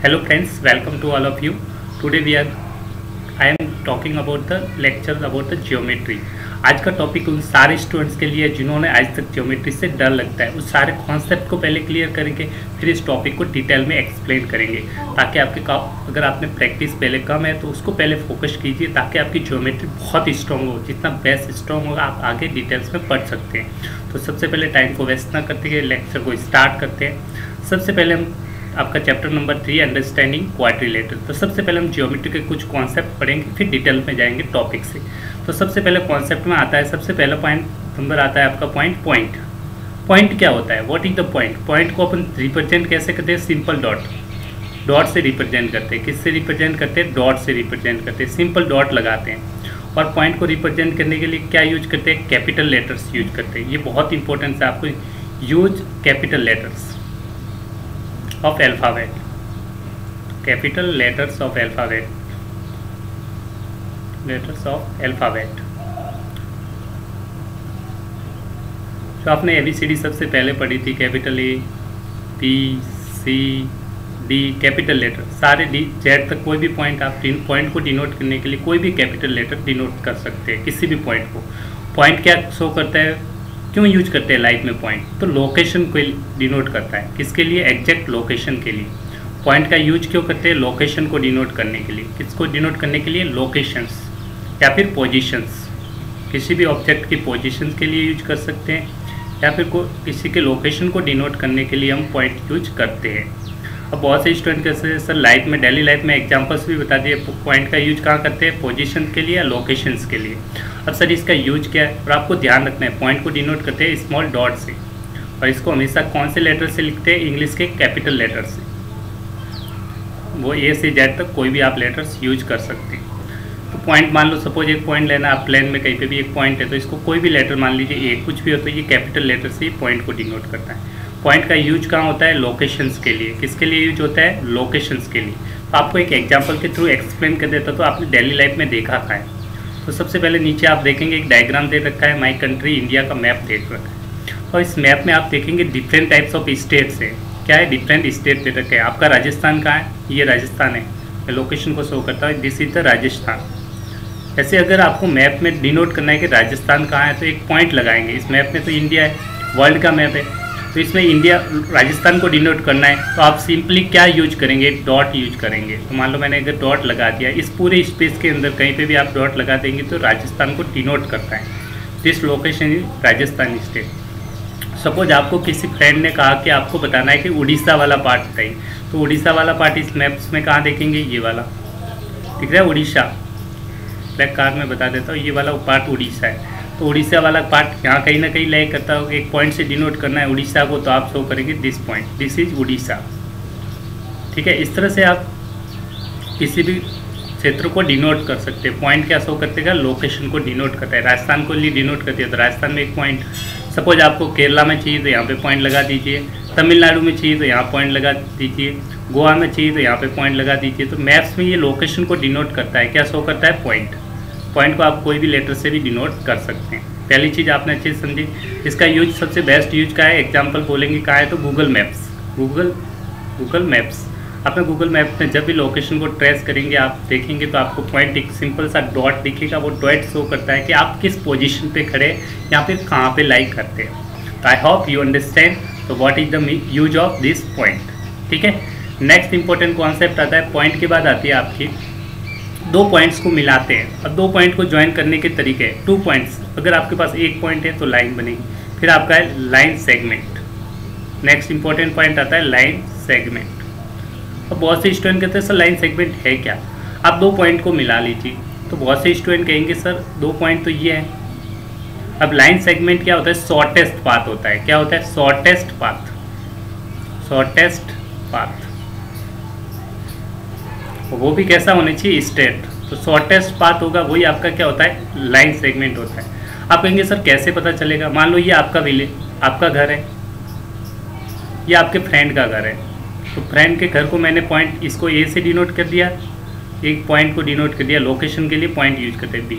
Hello friends, welcome to all of you. Today I am talking about the lecture about the geometry. आज का topic उन सारे students के लिए जिन्होंने आज तक ज्योमेट्री से डर लगता है, उस सारे कॉन्सेप्ट को पहले क्लियर करेंगे, फिर इस टॉपिक को डिटेल में एक्सप्लेन करेंगे ताकि आपके अगर आपने प्रैक्टिस पहले कम है तो उसको पहले फोकस कीजिए ताकि आपकी ज्योमेट्री बहुत स्ट्रॉन्ग हो। जितना बेस्ट स्ट्रॉन्ग होगा आप आगे डिटेल्स में पढ़ सकते हैं। तो सबसे पहले टाइम को वेस्ट ना करते हुए लेक्चर को स्टार्ट करते हैं। सबसे पहले हम आपका चैप्टर नंबर 3 अंडरस्टैंडिंग क्वाड्रिलेटरल। तो सबसे पहले हम ज्योमेट्री के कुछ कॉन्सेप्ट पढ़ेंगे, फिर डिटेल में जाएंगे टॉपिक से। तो सबसे पहले कॉन्सेप्ट में आता है, सबसे पहला पॉइंट नंबर आता है आपका पॉइंट। पॉइंट क्या होता है? What is the point? Point को अपन रिप्रेजेंट कैसे करते हैं? सिंपल डॉट से रिप्रेजेंट करते हैं। किससे रिप्रेजेंट करते हैं? डॉट से रिप्रेजेंट करते हैं। सिंपल डॉट लगाते हैं। और पॉइंट को रिप्रेजेंट करने के लिए क्या यूज करते हैं? कैपिटल लेटर्स यूज करते हैं। ये बहुत इंपॉर्टेंट है, आपको use capital letters of alphabet, capital letters of alphabet, तो आपने ABCD सबसे पहले पढ़ी थी, capital A B C D capital letter, सारे D Z तक कोई भी पॉइंट आप पॉइंट को डिनोट करने के लिए कोई भी कैपिटल लेटर डिनोट कर सकते हैं किसी भी पॉइंट को। पॉइंट क्या शो करता है, क्यों यूज करते हैं लाइफ में पॉइंट? तो लोकेशन को डिनोट करता है। किसके लिए? एग्जैक्ट लोकेशन के लिए। पॉइंट का यूज क्यों करते हैं? लोकेशन को डिनोट करने के लिए। किसको डिनोट करने के लिए? लोकेशंस या फिर पोजीशंस। किसी भी ऑब्जेक्ट की पोजीशंस के लिए यूज कर सकते हैं या फिर किसी के लोकेशन को डिनोट करने के लिए हम पॉइंट यूज करते हैं। अब बहुत से स्टूडेंट कहते हैं सर लाइफ में, डेली लाइफ में एग्जांपल्स भी बता दिए, पॉइंट का यूज कहाँ करते हैं? पोजीशन के लिए या लोकेशंस के लिए। अब सर इसका यूज क्या है? और आपको ध्यान रखना है, पॉइंट को डिनोट करते हैं स्मॉल डॉट से, और इसको हमेशा कौन से लेटर से लिखते हैं? इंग्लिश के कैपिटल लेटर से। वो A से Z तक कोई भी आप लेटर्स यूज कर सकते हैं। तो पॉइंट मान लो, सपोज एक पॉइंट लेना, आप प्लेन में कहीं पे भी एक पॉइंट है तो इसको कोई भी लेटर मान लीजिए A, कुछ भी हो तो ये कैपिटल लेटर से ही पॉइंट को डिनोट करता है। पॉइंट का यूज कहाँ होता है? लोकेशंस के लिए। किसके लिए यूज होता है? लोकेशंस के लिए। तो आपको एक एग्जांपल के थ्रू एक्सप्लेन कर देता, तो आपने डेली लाइफ में देखा था। तो सबसे पहले नीचे आप देखेंगे एक डायग्राम दे रखा है, माई कंट्री इंडिया का मैप दे रखा है, और इस मैप में आप देखेंगे डिफरेंट टाइप्स ऑफ स्टेट्स है। क्या है? डिफरेंट स्टेट दे रखे हैं। आपका राजस्थान कहाँ है? ये राजस्थान है, लोकेशन को शो करता है, दिस इज द राजस्थान। ऐसे अगर आपको मैप में डिनोट करना है कि राजस्थान कहाँ है तो एक पॉइंट लगाएंगे। इस मैप में तो इंडिया है, वर्ल्ड का मैप है, तो इसमें इंडिया राजस्थान को डिनोट करना है तो आप सिंपली क्या यूज करेंगे? डॉट यूज करेंगे। तो मान लो मैंने अगर डॉट लगा दिया, इस पूरे स्पेस के अंदर कहीं पे भी आप डॉट लगा देंगे तो राजस्थान को डिनोट करता है। This location is Rajasthan state. Suppose आपको किसी फ्रेंड ने कहा कि आपको बताना है कि उड़ीसा वाला पार्ट बताइए, तो उड़ीसा वाला पार्ट इस मैप्स में कहाँ देखेंगे? ये वाला दिख रहा है, उड़ीसा। ब्लैक कार में बता देता हूँ, ये वाला पार्ट उड़ीसा है। तो उड़ीसा वाला पार्ट यहाँ कहीं ना कहीं लय करता हो, एक पॉइंट से डिनोट करना है उड़ीसा को, तो आप शो करेंगे this point, this is Orissa. ठीक है, इस तरह से आप किसी भी क्षेत्र को डिनोट कर सकते हैं। पॉइंट क्या शो करते हैं? लोकेशन को डिनोट करता है। राजस्थान को लिए डिनोट करते हैं तो राजस्थान में एक पॉइंट। सपोज आपको केरला में चाहिए तो यहाँ पे पॉइंट लगा दीजिए, तमिलनाडु में चाहिए तो यहाँ पॉइंट लगा दीजिए, गोवा में चाहिए तो यहाँ पे पॉइंट लगा दीजिए। तो मैप्स में ये लोकेशन को डिनोट करता है। क्या शो करता है? पॉइंट। पॉइंट को आप कोई भी लेटर से भी डिनोट कर सकते हैं। पहली चीज़ आपने अच्छे से समझी। इसका यूज सबसे बेस्ट यूज का है, एग्जांपल बोलेंगे कहाँ है तो गूगल मैप्स। गूगल मैप्स, अपने गूगल मैप में जब भी लोकेशन को ट्रेस करेंगे आप देखेंगे तो आपको पॉइंट एक सिंपल सा डॉट दिखेगा। वो डॉट शो करता है कि आप किस पोजीशन पे खड़े या फिर कहाँ पे लाइक करते हैं। तो आई होप यू अंडरस्टैंड तो what is the use of this point. ठीक है, नेक्स्ट इंपॉर्टेंट कॉन्सेप्ट आता है पॉइंट के बाद आती है आपकी दो पॉइंट्स को मिलाते हैं। अब दो पॉइंट को ज्वाइन करने के तरीके हैं। 2 पॉइंट्स, अगर आपके पास एक पॉइंट है तो लाइन बनेगी, फिर आपका है line segment. Next important point आता है लाइन सेगमेंट। अब बहुत से स्टूडेंट कहते हैं सर लाइन सेगमेंट है क्या? आप 2 पॉइंट को मिला लीजिए, तो बहुत से स्टूडेंट कहेंगे सर 2 पॉइंट तो ये है। अब लाइन सेगमेंट क्या होता है? शॉर्टेस्ट पाथ होता है। क्या होता है? Shortest path. शॉर्टेस्ट पाथ, वो भी कैसा होना चाहिए? स्ट्रेट। तो शॉर्टेस्ट पाथ होगा वही आपका क्या होता है? लाइन सेगमेंट होता है। आप कहेंगे सर कैसे पता चलेगा? मान लो ये आपका विलेज, आपका घर है, ये आपके फ्रेंड का घर है, तो फ्रेंड के घर को मैंने पॉइंट इसको A से डिनोट कर दिया, एक पॉइंट को डिनोट कर दिया, लोकेशन के लिए पॉइंट यूज करते हैं B।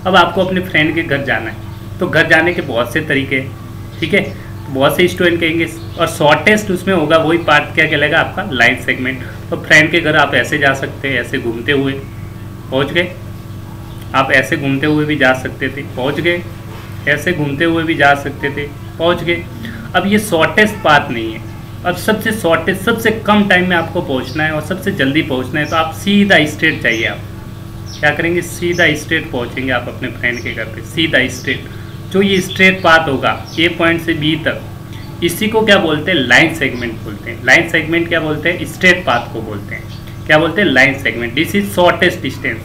अब आपको अपने फ्रेंड के घर जाना है, तो घर जाने के बहुत से तरीके हैं। ठीक है, बहुत से स्टूडेंट कहेंगे और शॉर्टेस्ट उसमें होगा वही पार्ट क्या कहलाएगा आपका लाइन सेगमेंट। तो फ्रेंड के घर आप ऐसे जा सकते हैं, ऐसे घूमते हुए पहुंच गए, आप ऐसे घूमते हुए भी जा सकते थे, पहुंच गए, ऐसे घूमते हुए भी जा सकते थे, पहुंच गए। अब ये शॉर्टेस्ट पाथ नहीं है, अब सबसे शॉर्टेस्ट सबसे कम टाइम में आपको पहुंचना है और सबसे जल्दी पहुंचना है, तो आप सीधा स्ट्रेट चाहिए। आप क्या करेंगे, सीधा स्ट्रेट पहुंचेंगे आप अपने फ्रेंड के घर पे, सीधा स्ट्रेट। जो ये स्ट्रेट पाथ होगा ए पॉइंट से बी तक, इसी को क्या बोलते हैं, लाइन सेगमेंट बोलते हैं। लाइन सेगमेंट क्या बोलते हैं, स्ट्रेट पाथ को बोलते हैं। क्या बोलते हैं, line segment. This is shortest distance.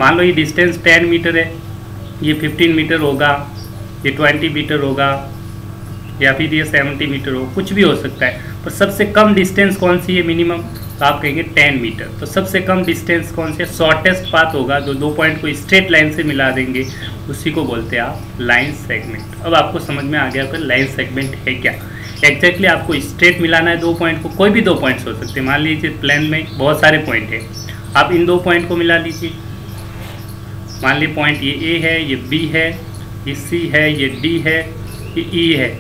मान लो ये डिस्टेंस 10 मीटर है, ये 15 मीटर होगा, ये 20 मीटर होगा, या फिर ये 70 मीटर हो, कुछ भी हो सकता है। पर सबसे कम डिस्टेंस कौन सी है मिनिमम, तो आप कहेंगे 10 मीटर। तो सबसे कम डिस्टेंस कौन सी है, शॉर्टेस्ट पाथ होगा, जो दो पॉइंट को स्ट्रेट लाइन से मिला देंगे, उसी को बोलते हैं आप लाइन सेगमेंट। अब आपको समझ में आ गया कि लाइन सेगमेंट है क्या। एग्जैक्टली आपको स्ट्रेट मिलाना है दो पॉइंट को, कोई भी दो पॉइंट्स हो सकते हैं। मान लीजिए प्लेन में बहुत सारे पॉइंट है, आप इन दो पॉइंट को मिला लीजिए। मान लीजिए पॉइंट ये ए है, ये बी है, ये सी है, ये डी है, ये ई है।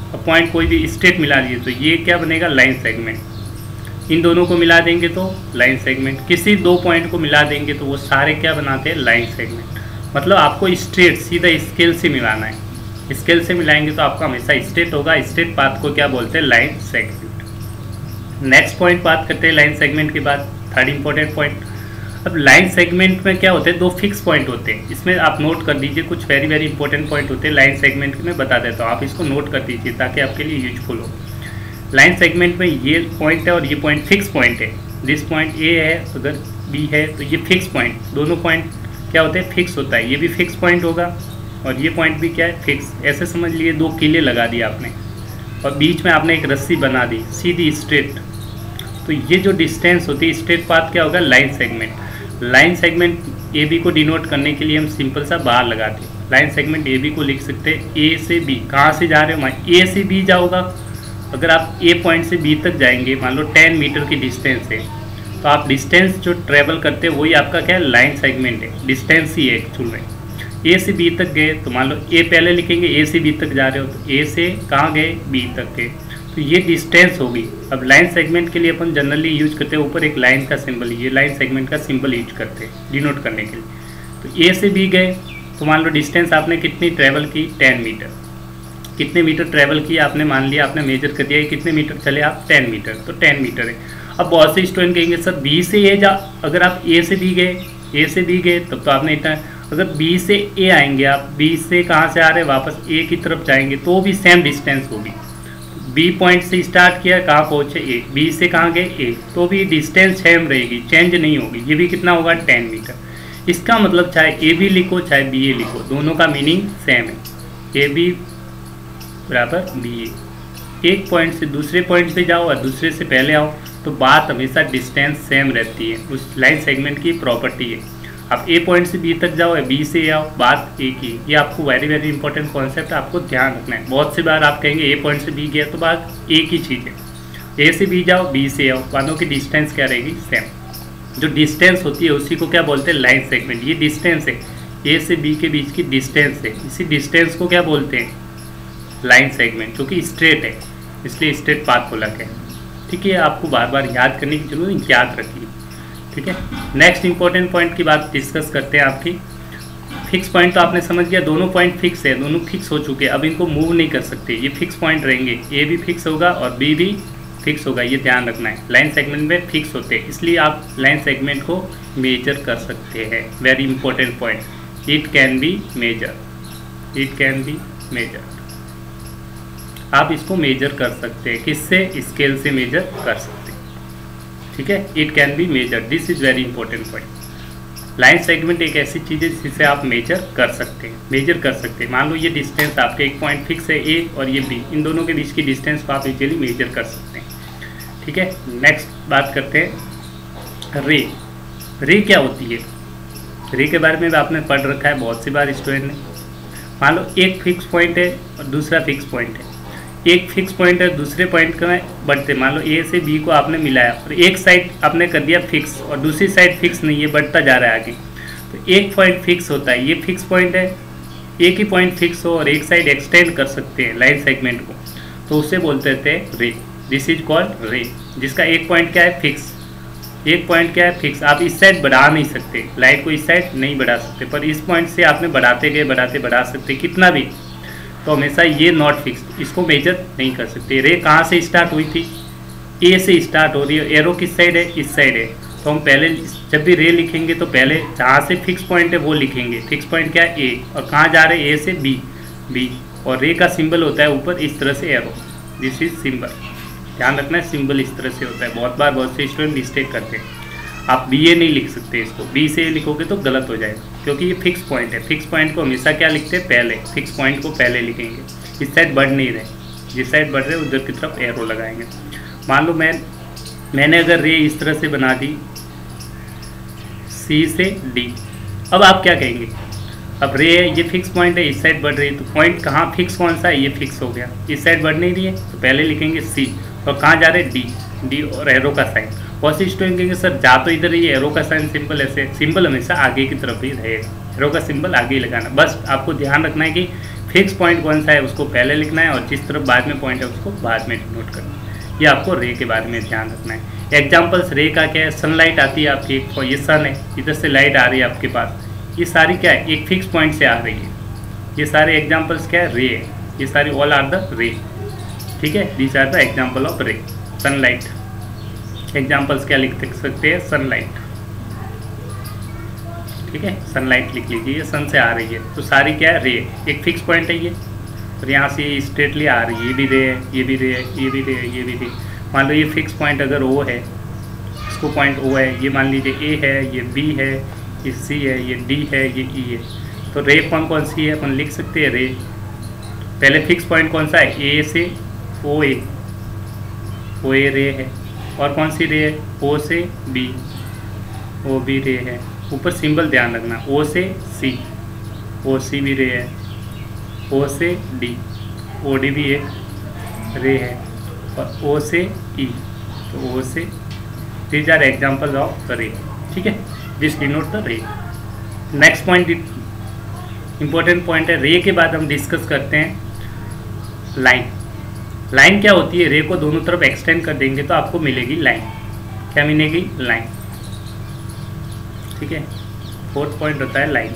अब पॉइंट कोई भी स्ट्रेट मिला लीजिए तो ये क्या बनेगा, लाइन सेगमेंट। इन दोनों को मिला देंगे तो लाइन सेगमेंट। किसी दो पॉइंट को मिला देंगे तो वो सारे क्या बनाते हैं, लाइन सेगमेंट। मतलब आपको स्ट्रेट सीधा स्केल से मिलाना है। स्केल से मिलाएंगे तो आपका हमेशा स्ट्रेट होगा। स्ट्रेट पाथ को क्या बोलते हैं, लाइन सेगमेंट। नेक्स्ट पॉइंट बात करते हैं लाइन सेगमेंट के बाद, थर्ड इंपॉर्टेंट पॉइंट। अब लाइन सेगमेंट में क्या होते हैं, दो फिक्स पॉइंट होते हैं। इसमें आप नोट कर दीजिए, कुछ वेरी वेरी इंपॉर्टेंट पॉइंट होते हैं लाइन सेगमेंट में, बता देता हूँ, आप इसको नोट कर दीजिए ताकि आपके लिए यूजफुल हो। लाइन सेगमेंट में ये पॉइंट है और ये पॉइंट फिक्स पॉइंट है। दिस पॉइंट ए है, अगर बी है तो ये फिक्स पॉइंट, दोनों पॉइंट क्या होते हैं, फिक्स होता है। ये भी फिक्स पॉइंट होगा और ये पॉइंट भी क्या है, फिक्स। ऐसे समझ लिए दो किले लगा दिए आपने और बीच में आपने एक रस्सी बना दी सीधी स्ट्रेट। तो ये जो डिस्टेंस होती है स्ट्रेट पाथ क्या होगा, line segment. Line segment A B को डिनोट करने के लिए हम सिंपल सा बार लगाते हैं। लाइन सेगमेंट ए बी को लिख सकते हैं ए से बी। कहाँ से जा रहे हो, वहाँ ए से बी जाओगा। अगर आप ए पॉइंट से बी तक जाएंगे, मान लो 10 मीटर की डिस्टेंस है, तो आप डिस्टेंस जो ट्रेवल करते हैं वही आपका क्या है, लाइन सेगमेंट है। डिस्टेंस ही है एक्चुअल में। ए से बी तक गए तो मान लो ए पहले लिखेंगे, ए से बी तक जा रहे हो तो ए से कहाँ गए, बी तक गए, तो ये डिस्टेंस होगी। अब लाइन सेगमेंट के लिए अपन जनरली यूज करते हैं ऊपर एक लाइन का सिंबल, ये लाइन सेगमेंट का सिंबल यूज करते हैं डिनोट करने के लिए। तो ए से बी गए तो मान लो डिस्टेंस आपने कितनी ट्रैवल की, 10 मीटर। कितने मीटर ट्रैवल किया आपने, मान लिया आपने मेजर कर दिया, कितने मीटर चले आप, 10 मीटर, तो 10 मीटर है। अब बहुत से स्टूडेंट कहेंगे सर बी से ए जा, अगर आप ए से बी गए तब तो आपने इतना, अगर बी से ए आएंगे आप, बी से कहाँ से आ रहे हैं, वापस ए की तरफ जाएंगे तो भी सेम डिस्टेंस होगी। बी पॉइंट से स्टार्ट किया, कहाँ पहुँचे ए, बी से कहाँ गए ए, तो भी डिस्टेंस सेम रहेगी, चेंज नहीं होगी। ये भी कितना होगा, 10 मीटर। इसका मतलब चाहे ए बी लिखो चाहे बी ए लिखो, दोनों का मीनिंग सेम है। ए बी बराबर बी ए। एक पॉइंट से दूसरे पॉइंट पे जाओ और दूसरे से पहले आओ तो बात हमेशा डिस्टेंस सेम रहती है, उस लाइन सेगमेंट की प्रॉपर्टी है। आप ए पॉइंट से बी तक जाओ या बी से आओ, बात एक ही। ये आपको वेरी वेरी इंपॉर्टेंट कॉन्सेप्ट आपको ध्यान रखना है। बहुत सी बार आप कहेंगे ए पॉइंट से बी गया तो बात एक ही चीज़ है। ए से बी जाओ, बी से आओ, दोनों की डिस्टेंस क्या रहेगी, सेम। जो डिस्टेंस होती है उसी को क्या बोलते हैं, लाइन सेगमेंट। ये डिस्टेंस है, ए से बी के बीच की डिस्टेंस है, इसी डिस्टेंस को क्या बोलते हैं, लाइन सेगमेंट, क्योंकि स्ट्रेट है इसलिए स्ट्रेट पाथ बोला गया। ठीक है, आपको बार बार याद करने की जरूरत नहीं, याद रखिए। ठीक है, नेक्स्ट इंपॉर्टेंट पॉइंट की बात डिस्कस करते हैं। आपकी फिक्स पॉइंट तो आपने समझ गया, दोनों पॉइंट फिक्स है, दोनों फिक्स हो चुके हैं, अब इनको मूव नहीं कर सकते, ये फिक्स पॉइंट रहेंगे। ए भी फिक्स होगा और बी भी फिक्स होगा, ये ध्यान रखना है। लाइन सेगमेंट में फिक्स होते हैं, इसलिए आप लाइन सेगमेंट को मेजर कर सकते हैं। Very important point, it can be measure, it can be measure. आप इसको मेजर कर सकते हैं, किससे, स्केल से मेजर कर सकते हैं। ठीक है, it can be measure, this is very important point. Line segment एक ऐसी चीज़ है जिसे आप मेजर कर सकते हैं, मेजर कर सकते हैं। मान लो ये डिस्टेंस आपके एक पॉइंट फिक्स है ए और ये बी, इन दोनों के बीच की डिस्टेंस को आप इजीली मेजर कर सकते हैं। ठीक है, नेक्स्ट बात करते हैं रे। रे क्या होती है, रे के बारे में भी आपने पढ़ रखा है बहुत सी बार स्टूडेंट ने। मान लो एक फिक्स पॉइंट है और दूसरा फिक्स पॉइंट है, एक फिक्स पॉइंट है दूसरे पॉइंट में बढ़ते, मान लो ए से बी को आपने मिलाया और एक साइड आपने कर दिया फिक्स और दूसरी साइड फिक्स नहीं है, बढ़ता जा रहा है आगे, तो एक पॉइंट फिक्स होता है, ये फिक्स पॉइंट है, एक ही पॉइंट फिक्स हो और एक साइड एक्सटेंड कर सकते हैं लाइन सेगमेंट को, तो उससे बोलते थे रे। दिस इज कॉल्ड रे, जिसका एक पॉइंट क्या है, फिक्स। एक पॉइंट क्या है, फिक्स। आप इस साइड बढ़ा नहीं सकते, लाइट को इस साइड नहीं बढ़ा सकते, पर इस पॉइंट से आपने बढ़ाते गए बढ़ा सकते कितना भी, तो हमेशा ये नॉट फिक्स, इसको मेजर नहीं कर सकते। रे कहाँ से स्टार्ट हुई थी, ए से स्टार्ट हो रही है, एरो किस साइड है, इस साइड है। तो हम पहले जब भी रे लिखेंगे तो पहले जहाँ से फिक्स पॉइंट है वो लिखेंगे। फिक्स पॉइंट क्या है, ए, और कहाँ जा रहे हैं, ए से बी, और रे का सिंबल होता है ऊपर इस तरह से एरो। दिस इज सिंबल, ध्यान रखना है, सिंबल इस तरह से होता है। बहुत बार बहुत से स्टूडेंट मिस्टेक करते हैं। आप बी ए नहीं लिख सकते, इसको बी से लिखोगे तो गलत हो जाएगा, क्योंकि ये फिक्स पॉइंट है। फिक्स पॉइंट को हमेशा क्या लिखते हैं, पहले। फिक्स पॉइंट को पहले लिखेंगे। इस साइड बढ़ नहीं रहे, जिस साइड बढ़ रहे उधर की तरफ एरो लगाएंगे। मान लो मैंने अगर रे इस तरह से बना दी, सी से डी, अब आप क्या कहेंगे, अब रे ये फिक्स पॉइंट है, इस साइड बढ़ रही है, तो पॉइंट कहाँ फिक्स कौन सा है, ये फिक्स हो गया। इस साइड बढ़ नहीं रही है तो पहले लिखेंगे सी, और कहाँ जा रहे हैं, डी और एरो का साइन। बहुत से स्टूडेंट कहेंगे सर जा तो इधर ही, एरो का साइन सिंपल ऐसे, सिंबल हमेशा आगे की तरफ ही रहेगा, एरो का सिंबल आगे ही लगाना। बस आपको ध्यान रखना है कि फिक्स पॉइंट कौन सा है उसको पहले लिखना है, और जिस तरफ बाद में पॉइंट है उसको बाद में नोट करना है। ये आपको रे के बारे में ध्यान रखना है। एग्जाम्पल्स रे का क्या है, सनलाइट आती है आपकी, एक ये सन है, इधर से लाइट आ रही है आपके पास, ये सारी क्या है, एक फिक्स पॉइंट से आ रही है। ये सारे एग्जाम्पल्स क्या है, रे है, ये सारी ऑल आर द रे। ठीक है, these are the example of ray. Sunlight examples क्या लिख सकते हैं, सनलाइट। ठीक है, सनलाइट लिख लीजिए, ये सन से आ रही है, तो सारी क्या है, रे, एक फिक्स पॉइंट है ये, और यहाँ से स्ट्रेटली आ रही है, ये भी रे है, ये भी रे है, ये भी रे है, ये भी रे। मान लो ये फिक्स पॉइंट अगर ओ है, इसको पॉइंट ओ है, ये मान लीजिए ए है, ये बी है, ये सी है, ये डी है, ये ई है, तो रे कौन सी है, अपन लिख सकते हैं रे। पहले फिक्स पॉइंट कौन सा है, ए से ओ ए रे है, और कौन सी रे है, ओ से बी, ओ बी रे है। ऊपर सिंबल ध्यान रखना, ओ से सी, ओ सी भी रे है, ओ से डी, ओ डी भी एक रे है, और ओ से ई, तो ओ से, दीज आर एग्जाम्पल ऑफ रे। ठीक है, दिस डिनोट द रे। नेक्स्ट पॉइंट इंपॉर्टेंट पॉइंट है, रे के बाद हम डिस्कस करते हैं लाइन। लाइन क्या होती है, रे को दोनों तरफ एक्सटेंड कर देंगे तो आपको मिलेगी लाइन। क्या मिलेगी, लाइन। ठीक है, फोर्थ पॉइंट होता है लाइन।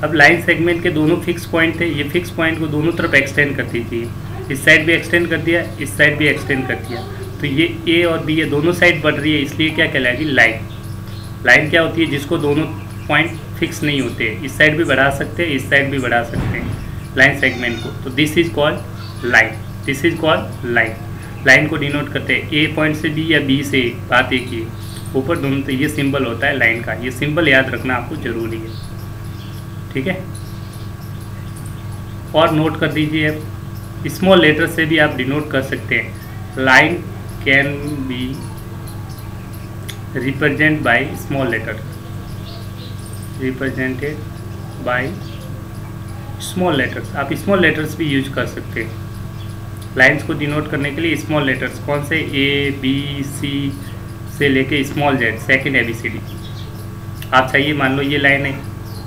अब लाइन सेगमेंट के दोनों फिक्स पॉइंट थे, ये फिक्स पॉइंट को दोनों तरफ एक्सटेंड कर दीजिए, इस साइड भी एक्सटेंड कर दिया, इस साइड भी एक्सटेंड कर दिया, तो ये ए और बी ये दोनों साइड बढ़ रही है, इसलिए क्या कहलाएगी, लाइन। लाइन क्या होती है, जिसको दोनों पॉइंट फिक्स नहीं होते, इस साइड भी बढ़ा सकते हैं, इस साइड भी बढ़ा सकते हैं लाइन सेगमेंट को, तो this is called line. This is called line. Line को डिनोट करते हैं ए पॉइंट से बी या बी से, बात एक ही है, ऊपर दोनों, तो ये सिंबल होता है लाइन का, ये सिंबल याद रखना आपको जरूरी है। ठीक है, और नोट कर दीजिए, स्मॉल लेटर से भी आप डिनोट कर सकते हैं। Line can be represent by small letter, represented by small letters. आप स्मॉल लेटर्स भी यूज कर सकते हैं लाइंस को डिनोट करने के लिए। स्मॉल लेटर्स कौन से, ए बी सी से लेके स्मॉल जेड, सेकेंड ABCD। आप चाहिए, मान लो ये लाइन है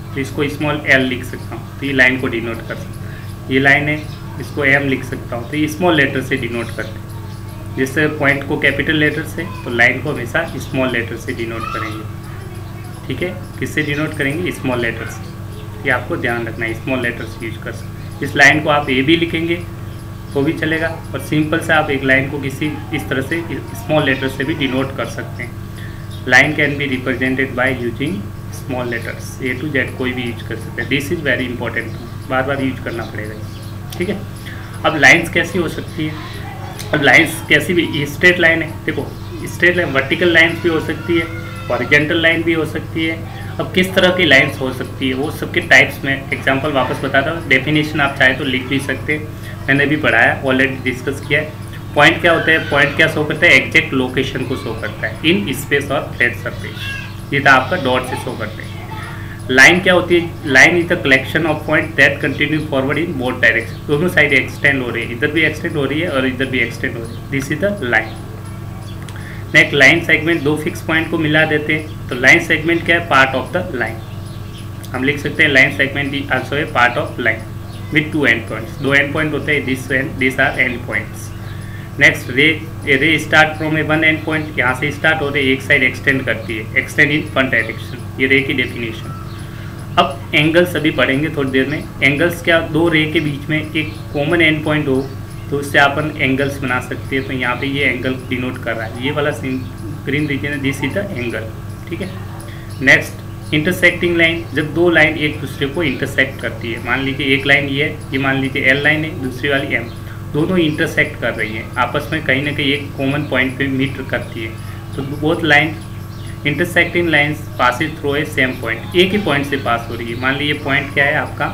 तो इसको स्मॉल एल लिख सकता हूँ, तो ये लाइन को डिनोट कर सकता हूँ। ये लाइन है, इसको एम लिख सकता हूँ, तो ये स्मॉल लेटर से डिनोट करते हैं। जैसे पॉइंट को कैपिटल लेटर से, तो लाइन को हमेशा स्मॉल लेटर से डिनोट करेंगे। ठीक है, किससे डिनोट करेंगे, स्मॉल लेटर से। ये आपको ध्यान रखना है, स्मॉल लेटर से यूज कर सकते हैं। इस लाइन को आप ए भी लिखेंगे तो भी चलेगा, और सिंपल से आप एक लाइन को किसी इस तरह से स्मॉल लेटर से भी डिनोट कर सकते हैं। Line can be represented by using small letters, A to Z कोई भी यूज कर सकते हैं। This is very important, bar bar use करना पड़ेगा। ठीक है, अब लाइंस कैसी हो सकती है, अब लाइंस कैसी भी, स्ट्रेट लाइन है, देखो स्ट्रेट लाइन, वर्टिकल लाइन्स भी हो सकती है, हॉरिजॉन्टल लाइन भी हो सकती है। अब किस तरह की लाइंस हो सकती है, वो सबके टाइप्स में एग्जांपल वापस बताता हूँ। डेफिनेशन आप चाहे तो लिख भी सकते हैं, मैंने भी पढ़ाया, ऑलरेडी डिस्कस किया है। पॉइंट क्या होता है, पॉइंट क्या शो करता है, एग्जैक्ट लोकेशन को शो करता है इन स्पेस और फ्लैट सरफेस। ये था आपका डॉट से शो करते हैं। लाइन क्या होती है, line is the collection of point that continue forward in both direction. दोनों साइड एक्सटेंड हो रही है, इधर भी एक्सटेंड हो रही है और इधर भी एक्सटेंड हो रही है, this is the line. Next, line segment दो फिक्स पॉइंट को मिला देते हैं, तो लाइन सेगमेंट क्या है, पार्ट ऑफ द लाइन। हम लिख सकते हैं line segment is also a part of line. With 2 end points, 2 end point होते हैं, this are end points. Next ray start from a one end point, यहाँ से स्टार्ट हो रही है, एक साइड एक्सटेंड करती है, एक्सटेंड इन वन डायरेक्शन, ये रे की डेफिनेशन। अब एंगल्स अभी पढ़ेंगे थोड़ी देर में। एंगल्स क्या, दो रे के बीच में एक कॉमन एंड पॉइंट हो तो उससे अपन एंगल्स बना सकते हैं। तो यहाँ पे ये एंगल डिनोट कर रहा है, ये वाला ग्रीन रीजन है, दिस इज द एंगल, ठीक है। नेक्स्ट इंटरसेक्टिंग लाइन, जब दो लाइन एक दूसरे को इंटरसेक्ट करती है, मान लीजिए एक लाइन ये है, ये मान लीजिए एल लाइन है, दूसरी वाली एम, दोनों इंटरसेक्ट कर रही है आपस में, कहीं ना कहीं एक कॉमन पॉइंट पे मीट करती है। तो both line intersecting lines passes through ए सेम पॉइंट, एक ही पॉइंट से पास हो रही है। मान लीजिए पॉइंट क्या है आपका